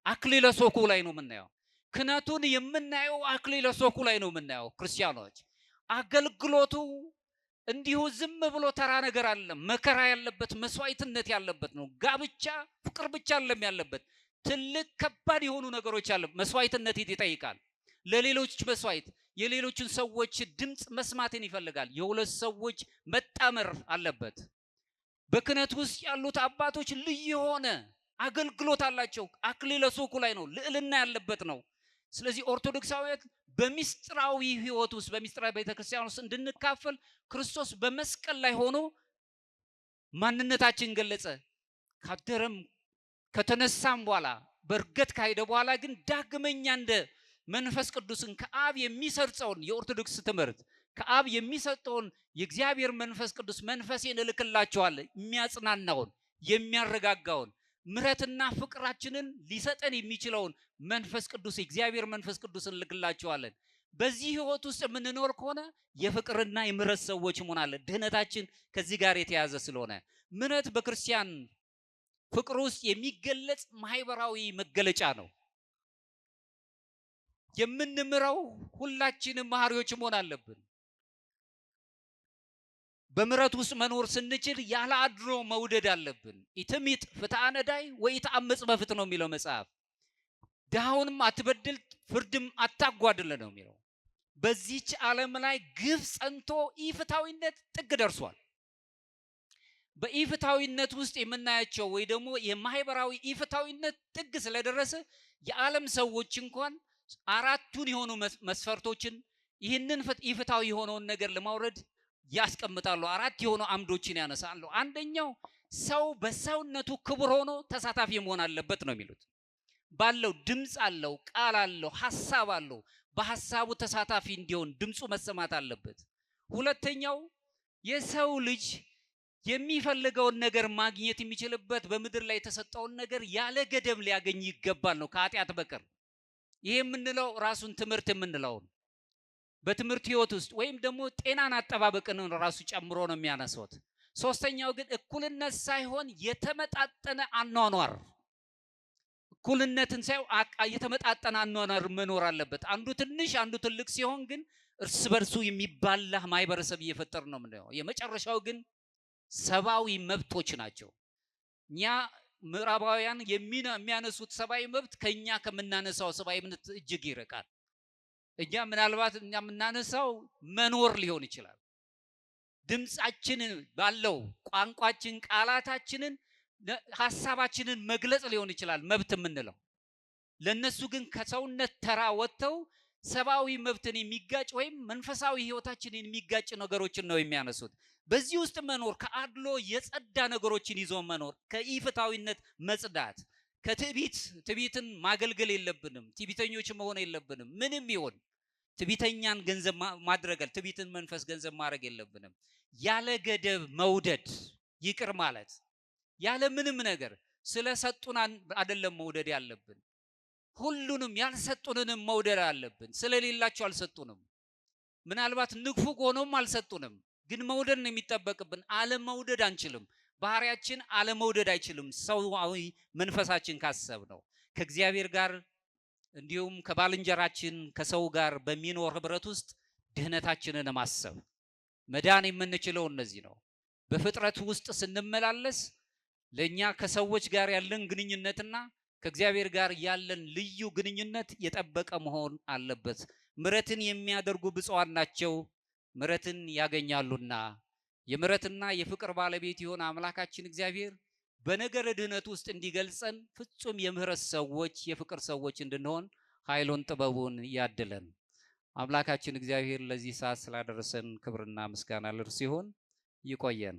አክሊለ ሦኩ ላይ ነው የምናየው። ክህነቱን የምናየው አክሊለ ሦኩ ላይ ነው የምናየው። ክርስቲያኖች፣ አገልግሎቱ እንዲሁ ዝም ብሎ ተራ ነገር አይደለም። መከራ ያለበት መስዋዕትነት ያለበት ነው። ጋብቻ ፍቅር ብቻ አይደለም ያለበት፣ ትልቅ ከባድ የሆኑ ነገሮች አለ። መስዋዕትነት ይጠይቃል። ለሌሎች መስዋዕት፣ የሌሎችን ሰዎች ድምጽ መስማትን ይፈልጋል። የሁለት ሰዎች መጣመር አለበት። በክህነት ውስጥ ያሉት አባቶች ልዩ የሆነ አገልግሎት አላቸው። አክሊለ ሦኩ ላይ ነው፣ ልዕልና ያለበት ነው። ስለዚህ ኦርቶዶክሳውያን በሚስጥራዊ ሕይወት ውስጥ በሚስጥራዊ ቤተክርስቲያን ውስጥ እንድንካፈል ክርስቶስ በመስቀል ላይ ሆኖ ማንነታችን ገለጸ። ካደረም ከተነሳም በኋላ በእርገት ካሄደ በኋላ ግን ዳግመኛ እንደ መንፈስ ቅዱስን ከአብ የሚሰርጸውን የኦርቶዶክስ ትምህርት ከአብ የሚሰጠውን የእግዚአብሔር መንፈስ ቅዱስ መንፈሴን እልክላችኋለሁ የሚያጽናናውን የሚያረጋጋውን ምሕረትና ፍቅራችንን ሊሰጠን የሚችለውን መንፈስ ቅዱስ የእግዚአብሔር መንፈስ ቅዱስን እልክላችኋለን። በዚህ ሕይወት ውስጥ የምንኖር ከሆነ የፍቅርና የምሕረት ሰዎች እንሆናለን። ድህነታችን ከዚህ ጋር የተያዘ ስለሆነ ምሕረት በክርስቲያን ፍቅር ውስጥ የሚገለጽ ማህበራዊ መገለጫ ነው። የምንምረው ሁላችንም መሐሪዎች መሆን አለብን። በምሕረት ውስጥ መኖር ስንችል ያለ አድሎ መውደድ አለብን። ኢትሚጥ ፍትሐ ነዳይ ወኢትአምፅ በፍትሕ ነው የሚለው መጽሐፍ። ድሃውንም አትበድል ፍርድም አታጓድል ነው የሚለው። በዚህች ዓለም ላይ ግፍ ጸንቶ ኢፍትሐዊነት ጥግ ደርሷል። በኢፍትሐዊነት ውስጥ የምናያቸው ወይ ደግሞ የማህበራዊ ኢፍትሐዊነት ጥግ ስለደረሰ የዓለም ሰዎች እንኳን አራቱን የሆኑ መስፈርቶችን ይህንን ኢፍትሐዊ የሆነውን ነገር ለማውረድ ያስቀምጣሉ። አራት የሆኑ አምዶችን ያነሳሉ። አንደኛው ሰው በሰውነቱ ክቡር ሆኖ ተሳታፊ መሆን አለበት ነው የሚሉት። ባለው ድምፅ አለው፣ ቃል አለው፣ ሐሳብ አለው። በሐሳቡ ተሳታፊ እንዲሆን ድምፁ መሰማት አለበት። ሁለተኛው የሰው ልጅ የሚፈልገውን ነገር ማግኘት የሚችልበት በምድር ላይ የተሰጠውን ነገር ያለ ገደብ ሊያገኝ ይገባል ነው ከኃጢአት በቀር። ይሄ የምንለው ራሱን ትምህርት የምንለው በትምህርት ህይወት ውስጥ ወይም ደግሞ ጤናን አጠባበቅን ራሱ ጨምሮ ነው የሚያነሱት። ሶስተኛው ግን እኩልነት ሳይሆን የተመጣጠነ አኗኗር፣ እኩልነትን ሳይሆን የተመጣጠነ አኗኗር መኖር አለበት። አንዱ ትንሽ አንዱ ትልቅ ሲሆን ግን እርስ በርሱ የሚባላ ማህበረሰብ እየፈጠር ነው የምንለው። የመጨረሻው ግን ሰብአዊ መብቶች ናቸው። እኛ ምዕራባውያን የሚያነሱት ሰብአዊ መብት ከኛ ከምናነሳው ሰብአዊ መብት እጅግ ይርቃል። እኛ ምናልባት እኛ የምናነሳው መኖር ሊሆን ይችላል። ድምጻችንን ባለው ቋንቋችን፣ ቃላታችንን፣ ሐሳባችንን መግለጽ ሊሆን ይችላል መብት የምንለው። ለነሱ ግን ከሰውነት ተራ ወጥተው ሰብአዊ መብትን የሚጋጭ ወይም መንፈሳዊ ህይወታችንን የሚጋጭ ነገሮችን ነው የሚያነሱት። በዚህ ውስጥ መኖር ከአድሎ የጸዳ ነገሮችን ይዞ መኖር፣ ከኢፍታዊነት መጽዳት፣ ትዕቢትን ማገልገል የለብንም። ትዕቢተኞች መሆን የለብንም። ምንም ይሁን ትዕቢተኛን ገንዘብ ማድረግ፣ ትዕቢትን መንፈስ ገንዘብ ማድረግ የለብንም። ያለ ገደብ መውደድ፣ ይቅር ማለት ያለ ምንም ነገር። ስለሰጡን አይደለም መውደድ ያለብን፣ ሁሉንም ያልሰጡንንም መውደድ አለብን። ስለሌላቸው አልሰጡንም። ምናልባት ንፉግ ሆኖም አልሰጡንም፣ ግን መውደድ ነው የሚጠበቅብን። አለመውደድ አንችልም። ባህሪያችን አለመውደድ አይችልም። ሰዋዊ መንፈሳችን ካሰብ ነው ከእግዚአብሔር ጋር እንዲሁም ከባልንጀራችን ከሰው ጋር በሚኖር ህብረት ውስጥ ድህነታችንን ማሰብ። መዳን የምንችለው እነዚህ ነው። በፍጥረት ውስጥ ስንመላለስ ለኛ ከሰዎች ጋር ያለን ግንኙነትና ከእግዚአብሔር ጋር ያለን ልዩ ግንኙነት የጠበቀ መሆን አለበት። ምሕረትን የሚያደርጉ ብፁዓን ናቸው ምሕረትን ያገኛሉና። የምሕረትና የፍቅር ባለቤት የሆነ አምላካችን እግዚአብሔር በነገረ ድህነት ውስጥ እንዲገልጸን ፍጹም የምህረት ሰዎች የፍቅር ሰዎች እንድንሆን ኃይሉን ጥበቡን ያድለን። አምላካችን እግዚአብሔር ለዚህ ሰዓት ስላደረሰን ክብርና ምስጋና ለእርሱ ይሁን። ይቆየን።